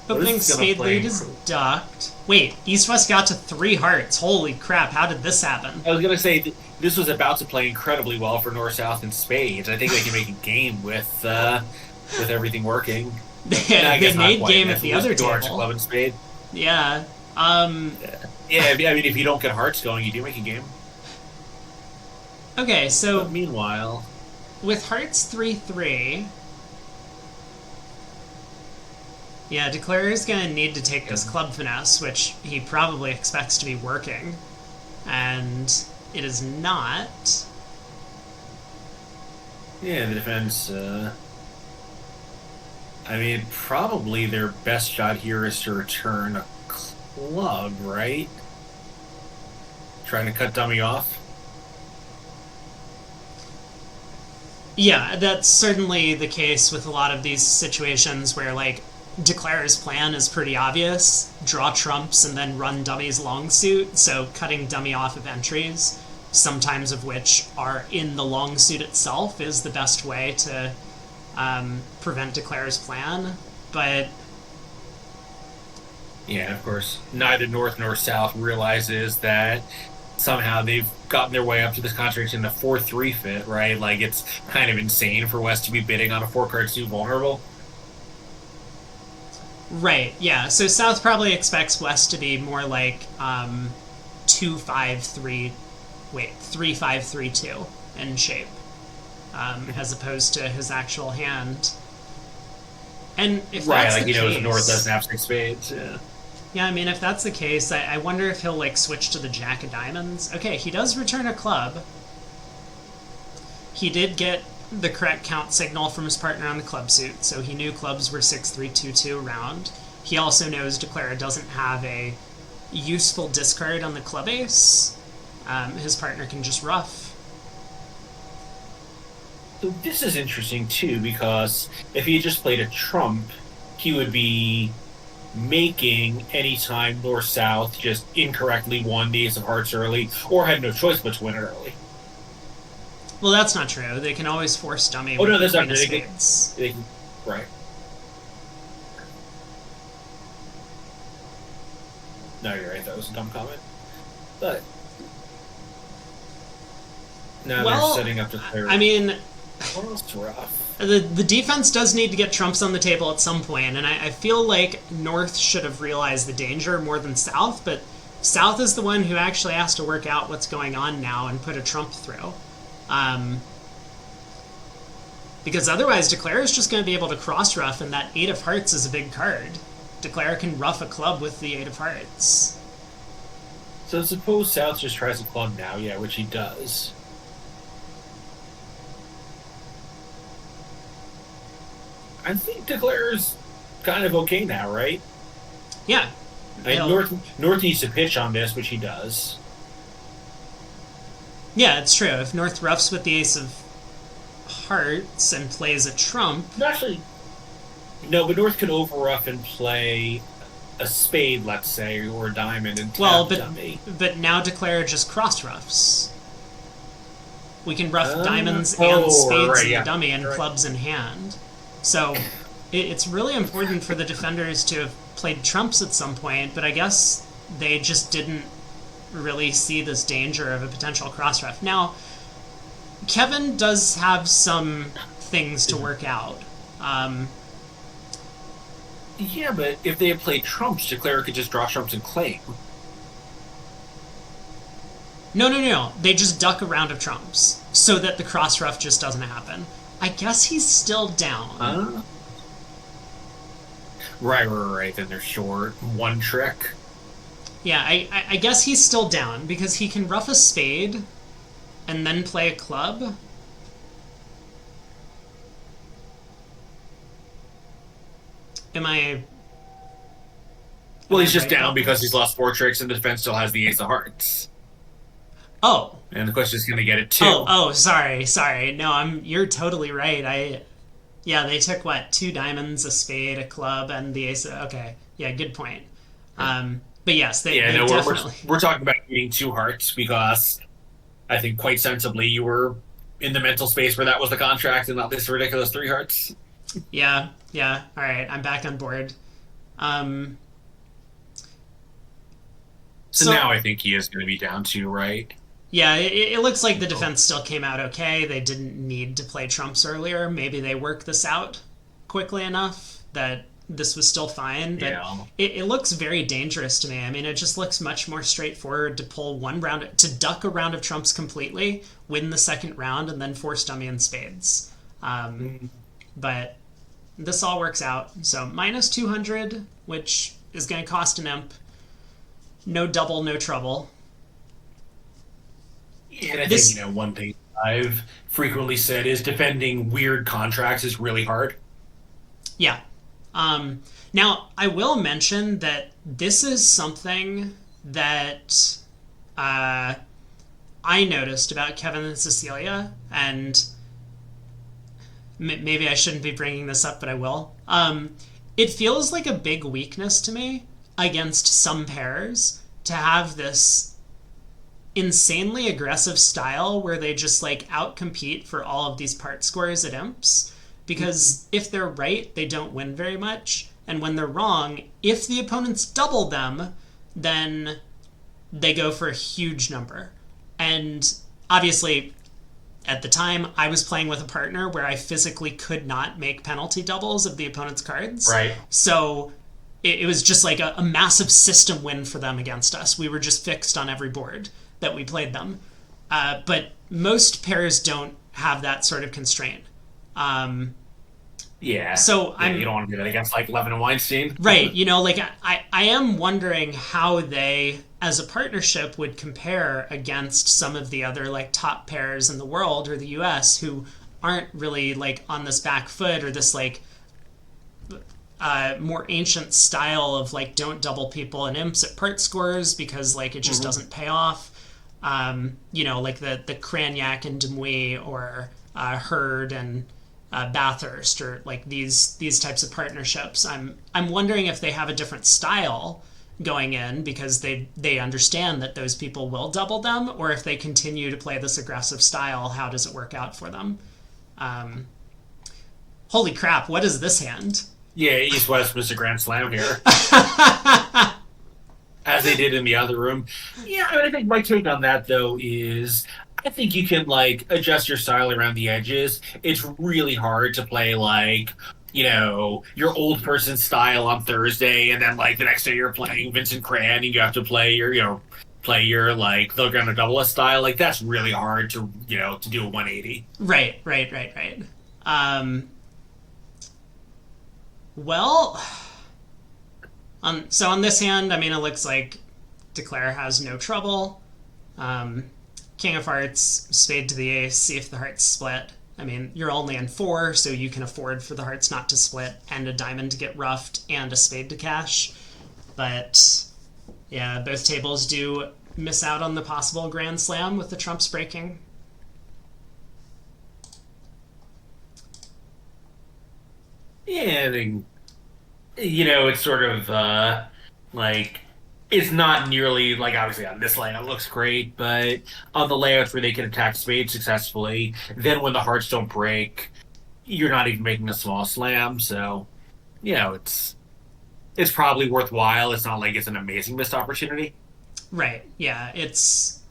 Opening spade lead is ducked. Wait, East-West got to 3 hearts. Holy crap, how did this happen? I was going to say, this was about to play incredibly well for North-South and spades. I think they can make a game with everything working. They made game at the other table. Club and spade. Yeah. Yeah, I mean, if you don't get hearts going, you do make a game. Okay, so... But meanwhile... With hearts 3-3... Yeah, Declarer is going to need to take this club finesse, which he probably expects to be working. And it is not. Yeah, the defense... I mean, probably their best shot here is to return a club, right? Trying to cut dummy off? Yeah, that's certainly the case with a lot of these situations where, like, Declarer's plan is pretty obvious. Draw trumps and then run dummies long suit, so cutting dummy off of entries, sometimes of which are in the long suit itself, is the best way to prevent Declarer's plan. But yeah, of course, neither North nor South realizes that somehow they've gotten their way up to this contract in the 4-3 fit, right? Like, it's kind of insane for West to be bidding on a 4-card suit vulnerable. Right, yeah. So South probably expects West to be more like 3-5-3-2 in shape, as opposed to his actual hand. And if that's the case, North doesn't have 6 spades. Yeah. Yeah, I mean, if that's the case, I wonder if he'll, like, switch to the Jack of Diamonds. Okay, he does return a club. He did get the correct count signal from his partner on the club suit, so he knew clubs were 6-3-2-2 around. He also knows Declara doesn't have a useful discard on the club ace. His partner can just ruff. So this is interesting, too, because if he had just played a trump, he would be making anytime North-South just incorrectly won the Ace of Hearts early, or had no choice but to win it early. Well, that's not true. They can always force dummy. Oh, no, that's not true. They can, right. No, you're right. That was a dumb comment. But now they're setting up to play. I mean, well, it's rough. The defense does need to get trumps on the table at some point, and I feel like North should have realized the danger more than South, but South is the one who actually has to work out what's going on now and put a trump through. Because otherwise Declare is just going to be able to cross ruff, and that 8 of hearts is a big card. Declare can ruff a club with the 8 of hearts. So suppose South just tries a club now, yeah, which he does. I think Declare's kind of okay now, right? Yeah. North needs to pitch on this, which he does. Yeah, it's true. If North ruffs with the Ace of Hearts and plays a trump... Actually, no, but North could overruff and play a spade, let's say, or a diamond and tap dummy. But now Declare just cross ruffs. We can ruff diamonds and Oh, spades right, in the yeah. dummy and You're right. clubs in hand. So it's really important for the defenders to have played trumps at some point, but I guess they just didn't really see this danger of a potential cross ref. Now, Kevin does have some things to work out. Um, Yeah, but if they had played trumps, declare could just draw trumps and claim. no, no, no, no. They just duck a round of trumps so that the cross ref just doesn't happen. I guess he's still down. Huh? Right, right, right. Then they're short. One trick. Yeah, I guess he's still down because he can ruff a spade and then play a club. Am I Well, am I he's just right down about because he's this? lost four tricks and the defense still has the ace of hearts. Oh, And the question is, can they get it oh, too? oh. Sorry, sorry. No, you're totally right. Yeah, they took what, two diamonds, a spade, a club, and the ace. Okay, yeah, good point. But yes, Yeah, they no, definitely. we're talking about getting two hearts because I think quite sensibly you were in the mental space where that was the contract and not this ridiculous three hearts. Yeah, yeah. All right, I'm back on board. Um, So so now I think he is going to be down two, right? yeah, it looks like the defense still came out okay. They didn't need to play trumps earlier. Maybe they worked this out quickly enough that this was still fine. But Yeah. it looks very dangerous to me. I mean, it just looks much more straightforward to pull one round, to duck a round of trumps completely, win the second round, and then force dummy and spades. Um, but this all works out. So minus 200, which is going to cost an imp. No double, no trouble. And I think, This, one thing I've frequently said is defending weird contracts is really hard. yeah. Now, I will mention that this is something that uh, I noticed about Kevin and Cecilia, and maybe I shouldn't be bringing this up, but I will. It feels like a big weakness to me against some pairs to have this insanely aggressive style where they just like outcompete for all of these part scores at imps. Because if they're right, they don't win very much. And when they're wrong, if the opponents double them, then they go for a huge number. And obviously, at the time, I was playing with a partner where I physically could not make penalty doubles of the opponent's cards. Right. So it was just like a massive system win for them against us. We were just fixed on every board that we played them. But most pairs don't have that sort of constraint. Um, Yeah. so Yeah, you I'm don't want to do that against like Levin and Weinstein. right. Like I am wondering how they, as a partnership, would compare against some of the other like top pairs in the world or the U.S. who aren't really like on this back foot or this like more ancient style of like don't double people and imps at part scores because like it just doesn't pay off. Like the Cranyak and Demuy or Hurd and Bathurst or like these types of partnerships. I'm wondering if they have a different style going in because they understand that those people will double them, or if they continue to play this aggressive style, how does it work out for them? Um, Holy crap! What is this hand? Yeah, East West Mr. Grand Slam here, as they did in the other room. Yeah, I think my take on that though is I think you can like adjust your style around the edges. It's really hard to play like your old person style on Thursday, and then like the next day you're playing Vincent Cran, and you have to play your like the Gonna Double A style. Like that's really hard to do a 180. Right, right, right, right. Um, well, so on this hand, I mean, it looks like Declare has no trouble. Um, King of Hearts, spade to the ace, see if the hearts split. I mean, you're only in four, so you can afford for the hearts not to split, and a diamond to get ruffed, and a spade to cash. But yeah, both tables do miss out on the possible grand slam with the trumps breaking. Yeah, I think it's sort of like It's not nearly like obviously on this layout it looks great, but on the layouts where they can attack spades successfully, then when the hearts don't break, you're not even making a small slam. So it's probably worthwhile. It's not like it's an amazing missed opportunity. Right. Yeah. It's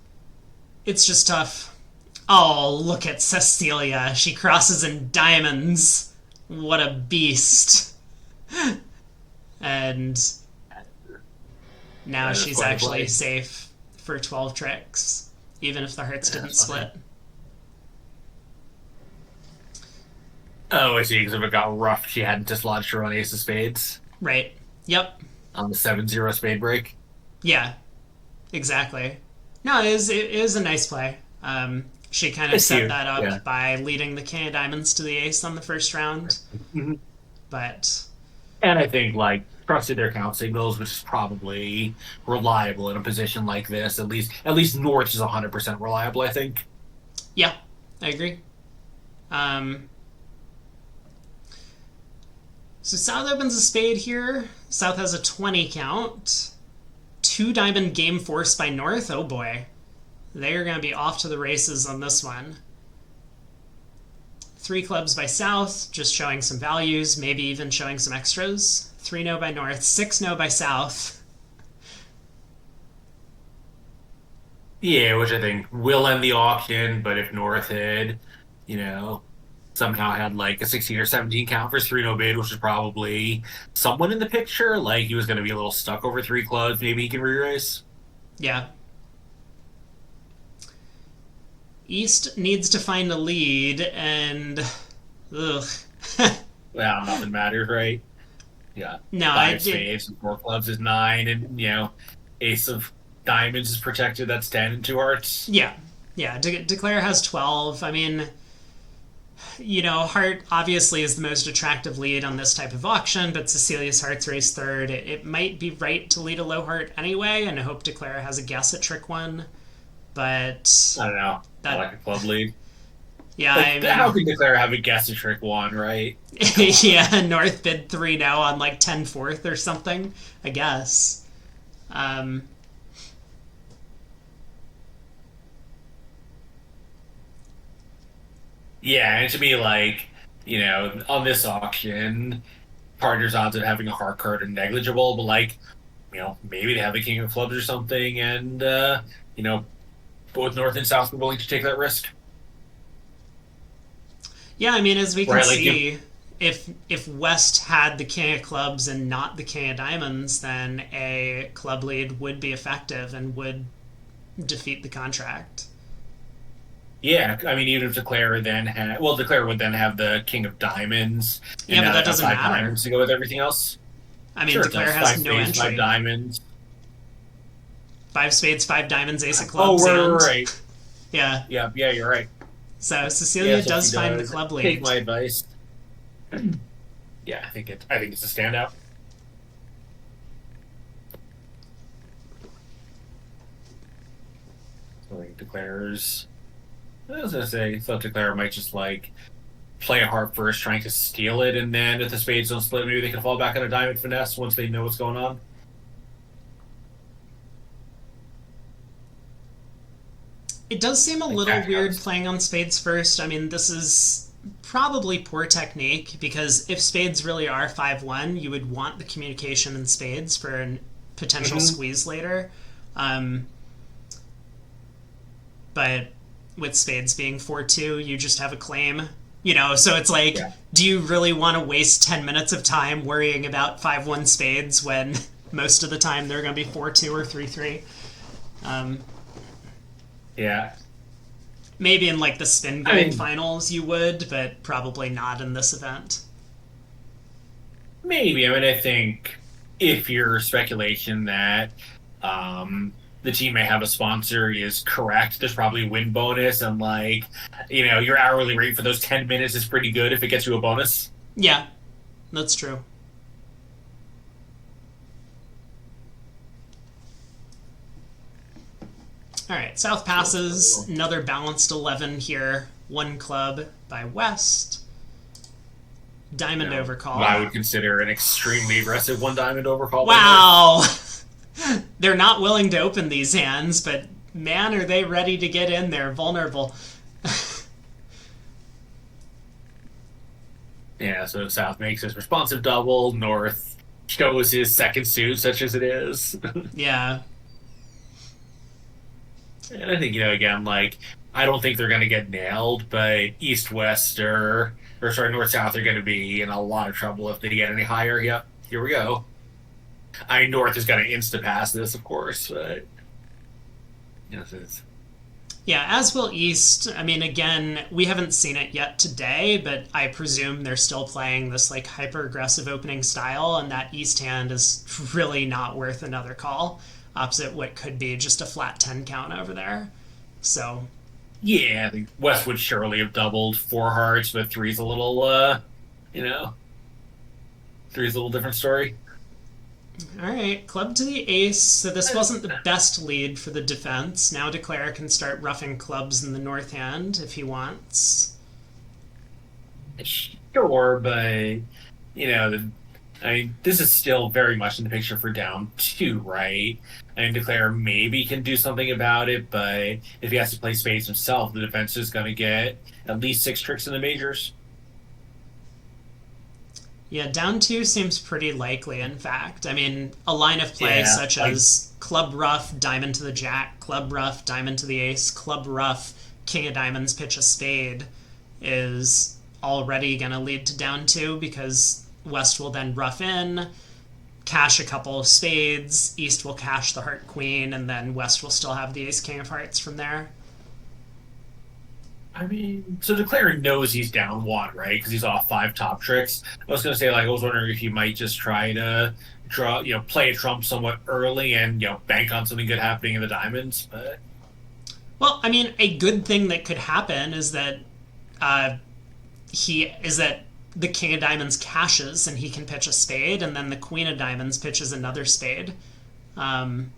just tough. Oh, look at Cecilia. She crosses in diamonds. What a beast. And now That is she's quite a actually play. safe for 12 tricks, even if the hearts Yeah, didn't that's funny. split. Oh, I see. Because if it got rough, she hadn't dislodged her own ace of spades Right. Yep. on the 7-0 spade break. Yeah, exactly. No, it is a nice play. She kind of It's set cute. that Yeah. up by leading the king of diamonds to the ace on the first round, Mhm. but And I think like trusted their count signals, which is probably reliable in a position like this. At least North is 100% reliable, I think. yeah, I agree. Um, so South opens a spade here. South has a 20 count. Two diamond game forced by North. Oh boy. They are going to be off to the races on this one. Three clubs by South, just showing some values, maybe even showing some extras. Three no by North, six no by South. Yeah, which I think will end the auction, but if North had, you know, somehow had like a 16 or 17 count for 3 no bid, which is probably someone in the picture, like he was going to be a little stuck over three clubs, maybe he can re-race. Yeah. East needs to find a lead, and ugh. Well, nothing matters, right? Yeah. No, I Five did. spades and four clubs is nine, and ace of diamonds is protected, that's 10 and two hearts. Yeah, yeah. Declare has 12. I mean, Heart obviously is the most attractive lead on this type of auction, but Cecilia's Heart's race third. It might be right to lead a low heart anyway, and I hope Declare has a guess at trick one. But I don't know. I that, like a club lead. yeah, I Like, how mean, can Declare have a guess at trick one, right? yeah, North bid 3 now on like 10 fourth or something, I guess. Um, Yeah, and to me, like, on this auction, partners' odds of having a heart card are negligible, but like, maybe they have the king of clubs or something, and you know, both North and South were willing to take that risk. yeah, I mean, as we can Right, like see, if West had the king of clubs and not the king of diamonds, then a club lead would be effective and would defeat the contract. yeah, I mean, even if Declare then had, well, Declare would then have the king of diamonds, and Yeah, but now that they have doesn't five matter. diamonds to go with everything else. I mean, Sure, it Declare does. has Five no spades, five entry. diamonds. Five spades, five diamonds, ace of Oh, clubs, right, and right, right. yeah. Yeah, yeah, you're right. So Yeah, Cecilia so she does find the does. club Take lead. my advice. Yeah, I think it's a standout. So like declares. I was gonna say, I thought declare might just like play a heart first, trying to steal it, and then if the spades don't split, maybe they can fall back on a diamond finesse once they know what's going on. It does seem a Like little cash weird outs. playing on spades first. I mean, this is probably poor technique because if spades really are 5-1, you would want the communication in spades for a potential Hmm. squeeze later. Um, but with spades being 4-2, you just have a claim. So it's like, Yeah. do you really want to waste 10 minutes of time worrying about 5-1 spades when most of the time they're going to be 4-2 or 3-3? Um, Yeah. Maybe in like the spin I going mean, finals you would, but probably not in this event. maybe. I mean, I think if your speculation that the team may have a sponsor is correct, there's probably a win bonus, and like, your hourly rate for those 10 minutes is pretty good if it gets you a bonus. Yeah, that's true. All right, South passes. Another balanced 11 here. One club by West. Diamond What I overcall. would consider an extremely aggressive one diamond overcall. By North. Wow! They're not willing to open these hands, but man, are they ready to get in there vulnerable. Yeah, so South makes his responsive double, North shows his second suit, such as it is. Yeah. And I think, again, like, I don't think they're going to get nailed, but East West or sorry, North South are going to be in a lot of trouble if they get any higher. Yep, here we go. I mean, North is going to insta pass this, of course, but, it's, Yeah, as will East. I mean, again, we haven't seen it yet today, but I presume they're still playing this like hyper aggressive opening style, and that East hand is really not worth another call, opposite what could be just a flat 10 count over there. So, yeah, I think West would surely have doubled four hearts, but three's a little, you know, three's a little different story. all right, club to the ace. So this wasn't the best lead for the defense. Now Declare can start roughing clubs in the north hand if he wants. Sure, but I mean, this is still very much in the picture for down two, right? I mean, Declare maybe can do something about it, but if he has to play spades himself, the defense is going to get at least six tricks in the majors. Yeah, down two seems pretty likely, in fact. I mean, a line of play Yeah, such as club rough, diamond to the jack, club rough, diamond to the ace, club rough, king of diamonds, pitch a spade is already going to lead to down two because West will then rough in, cash a couple of spades, East will cash the heart queen, and then West will still have the ace king of hearts from there. I mean, so Declare knows he's down one, right? Because he's off five top tricks. I was going to say, like, I was wondering if he might just try to play a trump somewhat early and, bank on something good happening in the diamonds. But Well, I mean, a good thing that could happen is that uh, the king of diamonds cashes and he can pitch a spade, and then the queen of diamonds pitches another spade. Um,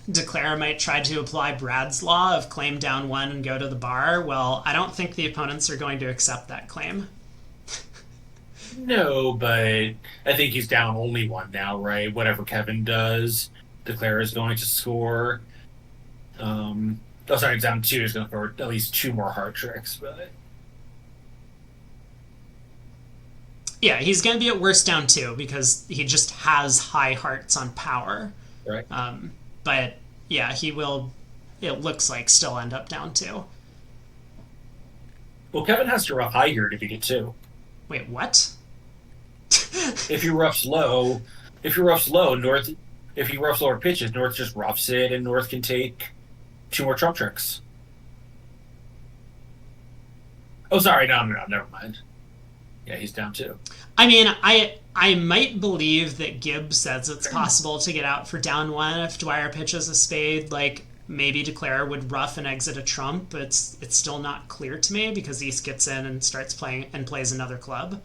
Declare might try to apply Brad's law of claim down one and go to the bar. Well, I don't think the opponents are going to accept that claim. no, but I think he's down only one now, right? Whatever Kevin does, Declare is going to score. Sorry, down two is going to score at least two more hard tricks, but Yeah, he's going to be at worst down two because he just has high hearts on power. right. But yeah, he will, it looks like, still end up down two. Well, Kevin has to rough high here to beat it too. Wait, what? If he roughs low, North. If he roughs lower pitches, North just roughs it, and North can take two more trump tricks. Oh, sorry, no, never mind. Yeah, he's down two. I mean, I might believe that Gibbs says it's possible to get out for down one if Dwyer pitches a spade. Like, maybe Declare would rough and exit a trump, but it's still not clear to me because East gets in and starts playing and plays another club.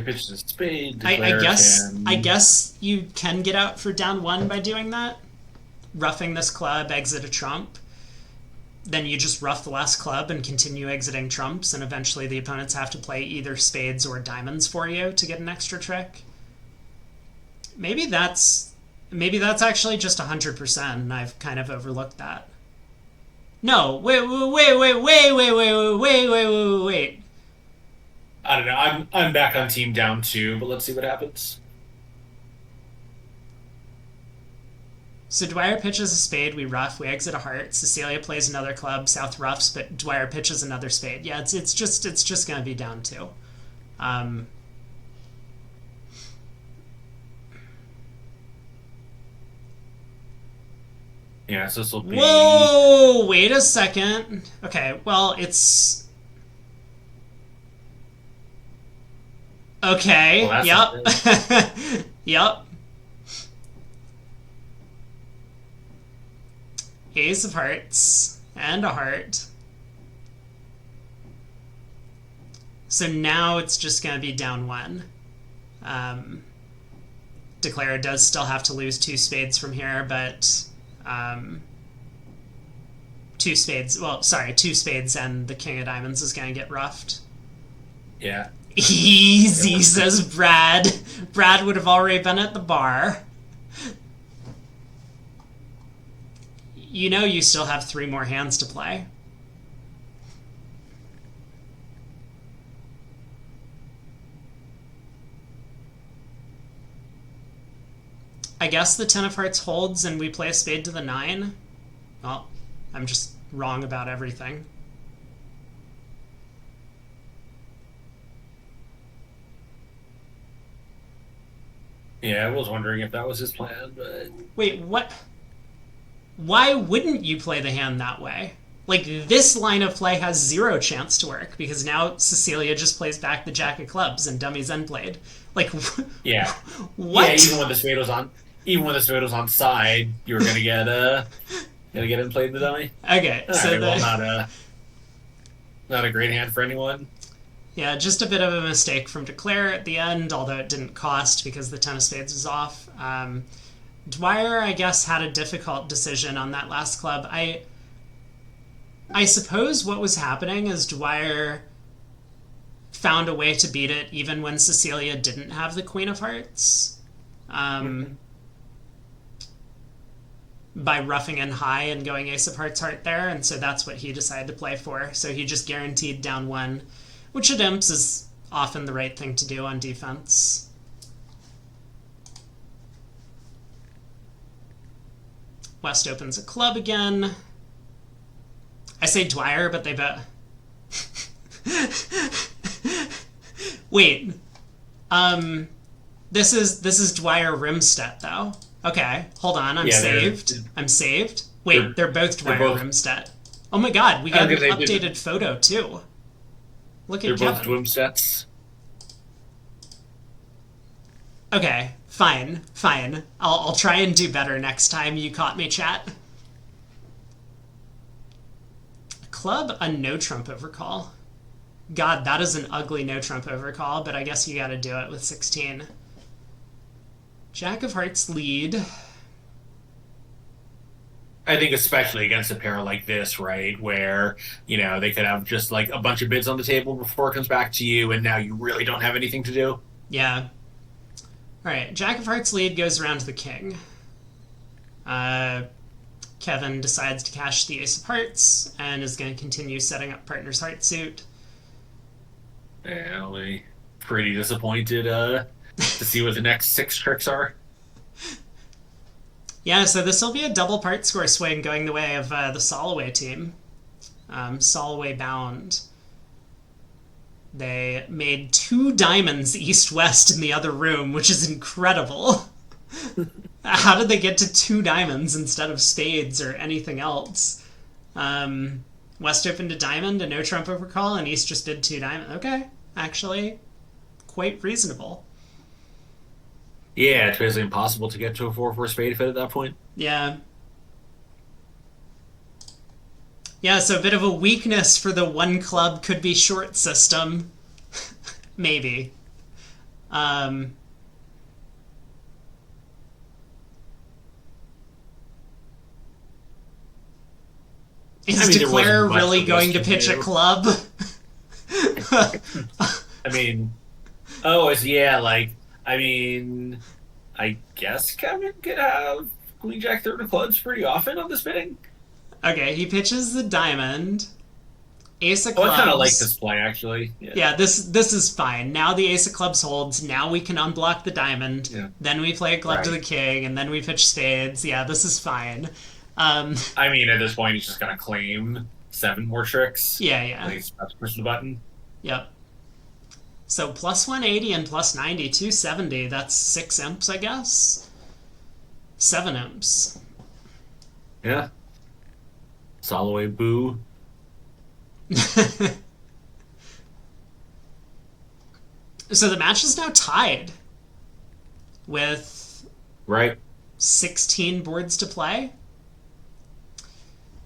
Pitches a spade. I guess you can get out for down one by doing that. Roughing this club, exit a trump. Then you just rough the last club and continue exiting trumps, and eventually the opponents have to play either spades or diamonds for you to get an extra trick. Maybe that's actually just 100%, and I've kind of overlooked that. No, wait. I don't know. I'm back on team down two, but let's see what happens. So Dwyer pitches a spade, we rough, we exit a heart. Cecilia plays another club, South roughs, but Dwyer pitches another spade. Yeah, it's just gonna be down two. Yeah, so this will be. Whoa! Wait a second. Okay, well, it's. Okay. Well, yep. Yep. Ace of hearts and a heart. So now it's just going to be down one. Declare does still have to lose two spades from here, but two spades. Well, sorry, two spades and the king of diamonds is going to get roughed. Yeah. Easy, says Brad. Brad would have already been at the bar. You know you still have 3 more hands to play. I guess the 10 of hearts holds and we play a spade to the 9. Well, I'm just wrong about everything. Yeah, I was wondering if that was his plan, but Wait, what? Why wouldn't you play the hand that way? Like, this line of play has 0 chance to work because now Cecilia just plays back the jack of clubs and dummies unplayed. Like, yeah. what? Yeah, even when the spade was on side, you were gonna get him played in the dummy. Okay, All so right, well, not a great hand for anyone. yeah, just a bit of a mistake from Declare at the end, although it didn't cost because the 10 of spades was off. Dwyer, I guess, had a difficult decision on that last club. I suppose what was happening is Dwyer found a way to beat it even when Cecilia didn't have the Queen of Hearts. By roughing in high and going Ace of Hearts Heart there, and so that's what he decided to play for. So he just guaranteed down 1, which at imps is often the right thing to do on defense. West opens a club again. I say Dwyer, but they bet. Wait. This is Dwyer Rimstedt though. Okay, hold on. I'm saved. I'm saved. Wait, they're both Dwyer Rimstedt. Oh my god, we got an updated photo too. Look at They're Kevin. both Dwimstedts. Okay, fine. I'll try and do better next time. You caught me, chat. Club a no trump overcall. God, that is an ugly no trump overcall, but I guess you gotta do it with 16. Jack of Hearts lead. I think especially against a pair like this, right, where, they could have just like a bunch of bids on the table before it comes back to you, and now you really don't have anything to do. Yeah. Alright, Jack of Hearts lead goes around to the king. Kevin decides to cash the Ace of Hearts and is going to continue setting up partner's heart suit. Yeah, I'll be pretty disappointed to see what the next 6 tricks are. Yeah, so this will be a double part score swing going the way of the Soloway team. Soloway bound. They made 2 diamonds east-west in the other room, which is incredible. How did they get to 2 diamonds instead of spades or anything else? West opened a diamond, a no trump overcall, and East just did 2 diamonds. Okay, actually, quite reasonable. Yeah, it's basically impossible to get to a 4-4 spade fit at that point. Yeah. Yeah, so a bit of a weakness for the one club could be short system. Maybe. Is Declare really going to pitch a club? I guess Kevin could have Queen Jack 3 of clubs pretty often on this bidding. Okay, he pitches the diamond. Ace of clubs. I kind of like this play, actually. Yeah, this is fine. Now the Ace of clubs holds. Now we can unblock the diamond. Yeah. Then we play a club to the king, and then we pitch spades. Yeah, this is fine. At this point, he's just going to claim 7 more tricks. Yeah. He's about to push the button. Yep. So plus 180 and plus 90, 270. That's 6 imps, I guess? 7 imps. Yeah. Soloway boo. So the match is now tied with 16 boards to play.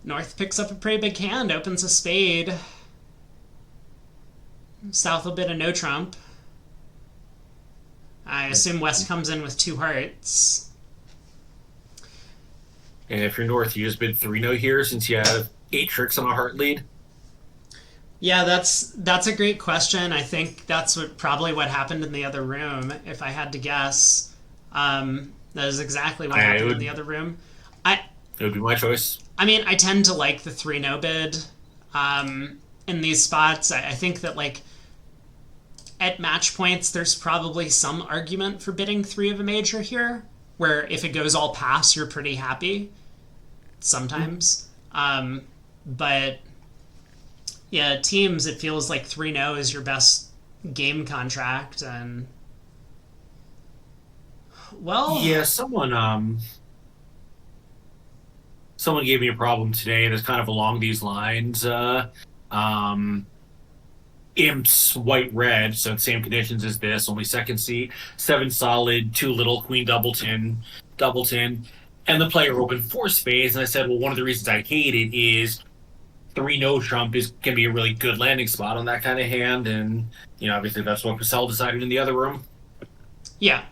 North picks up a pretty big hand, opens a spade. South will bid a no trump. I assume West comes in with 2 hearts. And if you're North, you just bid 3 no here since you 8 tricks on a heart lead? Yeah, that's a great question. I think that's probably what happened in the other room. If I had to guess, that is exactly what I it happened in the would other room. I it would be my choice. I mean, I tend to like the three no bid in these spots. I think that like at match points, there's probably some argument for bidding three of a major here, where if it goes all pass, you're pretty happy sometimes. But yeah, teams, it feels like 3 no is your best game contract. And, well, Yeah, someone gave me a problem today that's kind of along these lines. Um, Imps white red, so same conditions as this, only second seat, 7 solid, 2 little, queen doubleton, and the player opened 4 spades. And I said, well, one of the reasons I hate it is 3 no trump is can be a really good landing spot on that kind of hand. And obviously that's what Cassell decided in the other room. yeah,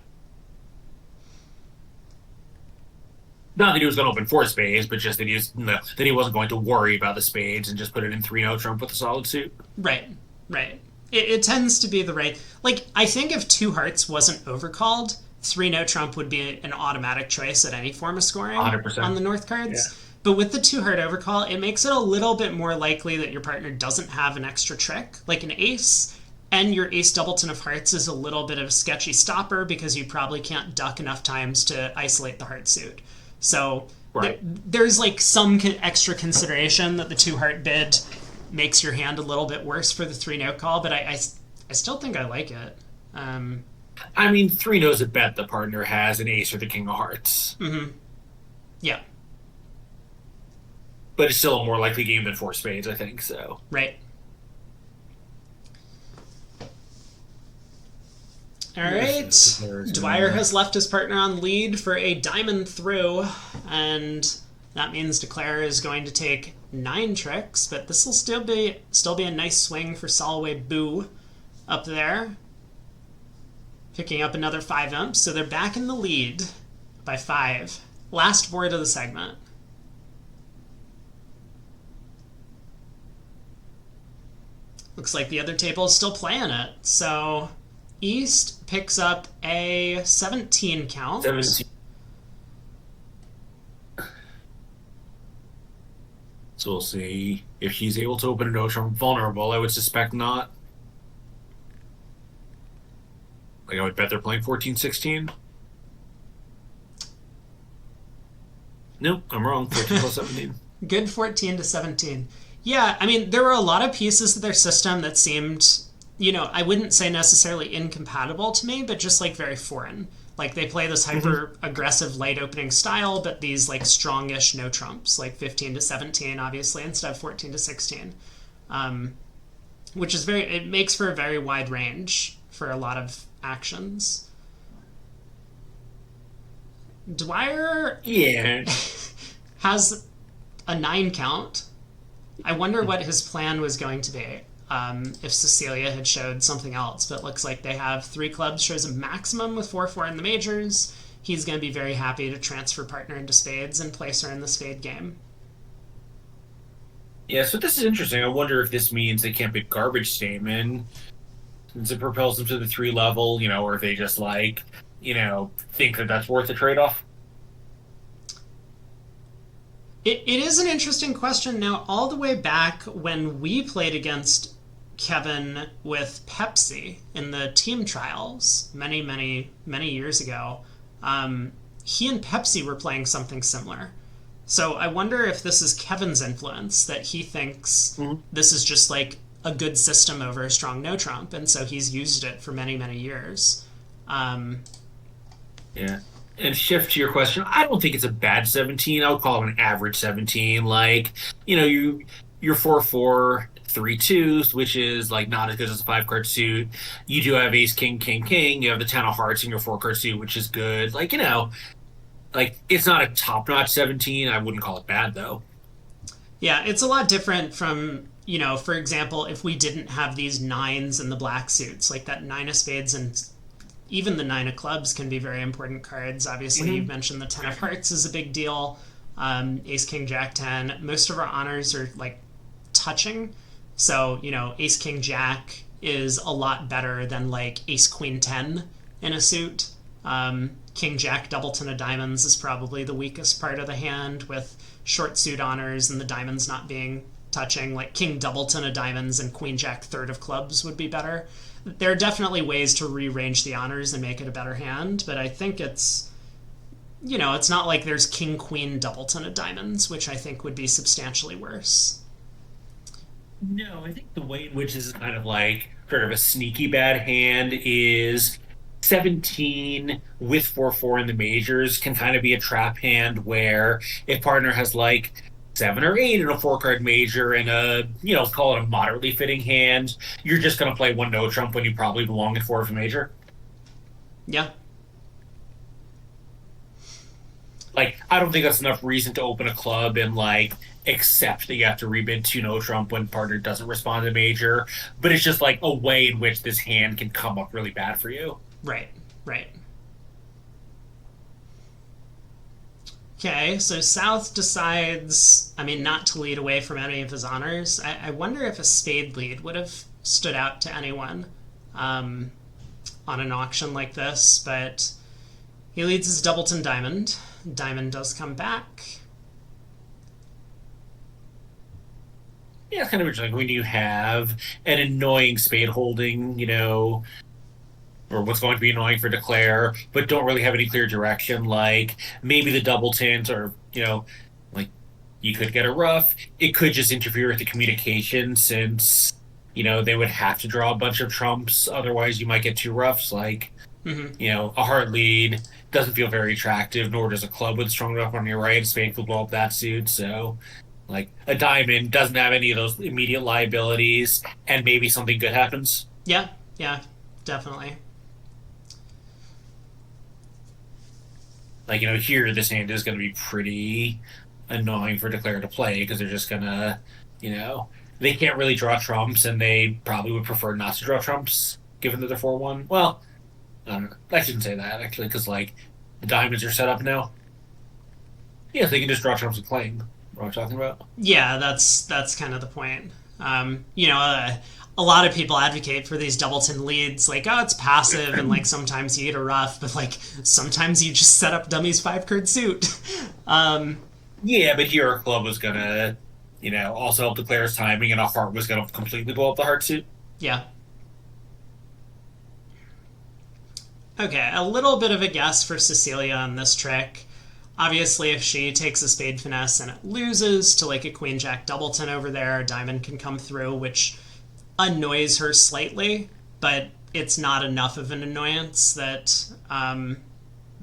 Not that he was going to open 4 spades, but just that he wasn't going to worry about the spades and just put it in 3 no trump with a solid suit. right, right. It tends to be the right. Like, I think if two hearts wasn't overcalled, 3 no trump would be an automatic choice at any form of scoring 100%. on the North Yeah. cards. But with the two heart overcall, it makes it a little bit more likely that your partner doesn't have an extra trick, like an ace, and your ace doubleton of hearts is a little bit of a sketchy stopper because you probably can't duck enough times to isolate the heart suit. So Right. there's like some extra consideration that the two heart bid makes your hand a little bit worse for the three no call, but I still think I like it. I mean, 3 no's a bet the partner has an ace or the king of hearts. Yeah, But it's still a more likely game than 4 spades, I think. So right. All right. Dwyer has left his partner on lead for a diamond through, and that means Declare is going to take 9 tricks, but this will still be a nice swing for Solway Boo up there, picking up another 5 imps, so they're back in the lead by 5. Last board of the segment. Looks like the other table is still playing it, so East picks up a 17 count. 17. So we'll see if he's able to open a no trump vulnerable. I would suspect not. Like, I would bet they're playing 14-16. Nope, I'm wrong. 14 plus 17. Good 14 to 17. Yeah, I mean, there were a lot of pieces of their system that seemed, I wouldn't say necessarily incompatible to me, but just like very foreign. Like they play this hyper aggressive late opening style, but these like strongish no trumps, like 15 to 17, obviously, instead of 14 to 16. Which is it makes for a very wide range for a lot of actions. Dwyer Yeah. has a 9 count. I wonder what his plan was going to be if Cecilia had showed something else, but it looks like they have 3 clubs, shows a maximum with 4-4 in the majors. He's going to be very happy to transfer partner into spades and place her in the spade game. Yeah, so this is interesting. I wonder if this means they can't pick garbage statement since it propels them to the 3 level, or if they just think that that's worth the trade-off. It is an interesting question. Now, all the way back when we played against Kevin with Pepsi in the team trials many, many, many years ago, he and Pepsi were playing something similar. So I wonder if this is Kevin's influence, that he thinks this is just like a good system over a strong no trump, and so he's used it for many, many years. Yeah. And shift to your question, I don't think it's a bad 17. I would call it an average 17. Like, you're 4-4, 3-2s, which is like not as good as a 5-card suit. You do have ace, king, king, king. You have the 10 of hearts in your 4-card suit, which is good. Like, it's not a top-notch 17. I wouldn't call it bad, though. Yeah, it's a lot different from, for example, if we didn't have these 9s in the black suits, like that 9 of spades and even the 9 of clubs can be very important cards. Obviously, you've mentioned the 10 of hearts is a big deal. Ace King Jack 10. Most of our honors are like touching. So, Ace King Jack is a lot better than like Ace Queen 10 in a suit. King Jack Doubleton of Diamonds is probably the weakest part of the hand, with short suit honors and the diamonds not being touching. Like King Doubleton of Diamonds and Queen Jack Third of Clubs would be better. There are definitely ways to rearrange the honors and make it a better hand, but I think it's not like there's King Queen Doubleton of Diamonds, which I think would be substantially worse. No, I think the way in which this is kind of like sort of a sneaky bad hand is 17 with 4-4 in the majors can kind of be a trap hand where if partner has like 7 or 8 in a 4 card major and call it a moderately fitting hand, you're just going to play one no trump when you probably belong in 4 of a major. Yeah. Like, I don't think that's enough reason to open a club and like accept that you have to rebid 2 no trump when partner doesn't respond to major. But it's just like a way in which this hand can come up really bad for you. Right, right. Okay, so South decides, not to lead away from any of his honors. I wonder if a spade lead would have stood out to anyone on an auction like this, but he leads his Doubleton Diamond. Diamond does come back. Yeah, it's kind of interesting when you have an annoying spade holding, or what's going to be annoying for declare, but don't really have any clear direction. Like maybe the Doubletons, or like you could get a ruff. It could just interfere with the communication since they would have to draw a bunch of trumps. Otherwise, you might get 2 ruffs. Like a hard lead doesn't feel very attractive, nor does a club with strong enough on your right. Spade will blow up that suit. So like a diamond doesn't have any of those immediate liabilities, and maybe something good happens. Yeah, yeah, definitely. Like, here this hand is going to be pretty annoying for declare to play because they're just going to, they can't really draw trumps, and they probably would prefer not to draw trumps given that they're 4-1. Well, I don't know. I shouldn't say that, actually, because, like, the diamonds are set up now. Yeah, they can just draw trumps and claim. What I'm talking about? Yeah, that's kind of the point. A lot of people advocate for these Doubleton leads, like, oh, it's passive, and like sometimes you get a ruff, but like sometimes you just set up dummies 5-card suit. Yeah, but here a club was gonna, also help declare's timing, and a heart was gonna completely blow up the heart suit. Yeah. Okay, a little bit of a guess for Cecilia on this trick. Obviously, if she takes a spade finesse and it loses to like a Queen Jack Doubleton over there, a diamond can come through, which annoys her slightly, but it's not enough of an annoyance that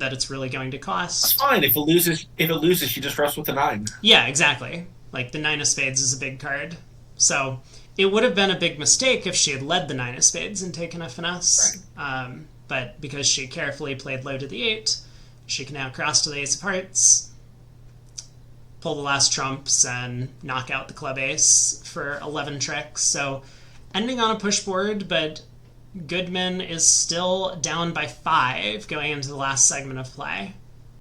it's really going to cost. It's fine if it loses. If it loses, she just rests with a 9. Yeah, exactly. Like the 9 of spades is a big card, so it would have been a big mistake if she had led the 9 of spades and taken a finesse. Right. But because she carefully played low to the 8, she can now cross to the ace of hearts, pull the last trumps, and knock out the club ace for 11 tricks. So ending on a push board, but Goodman is still down by 5 going into the last segment of play.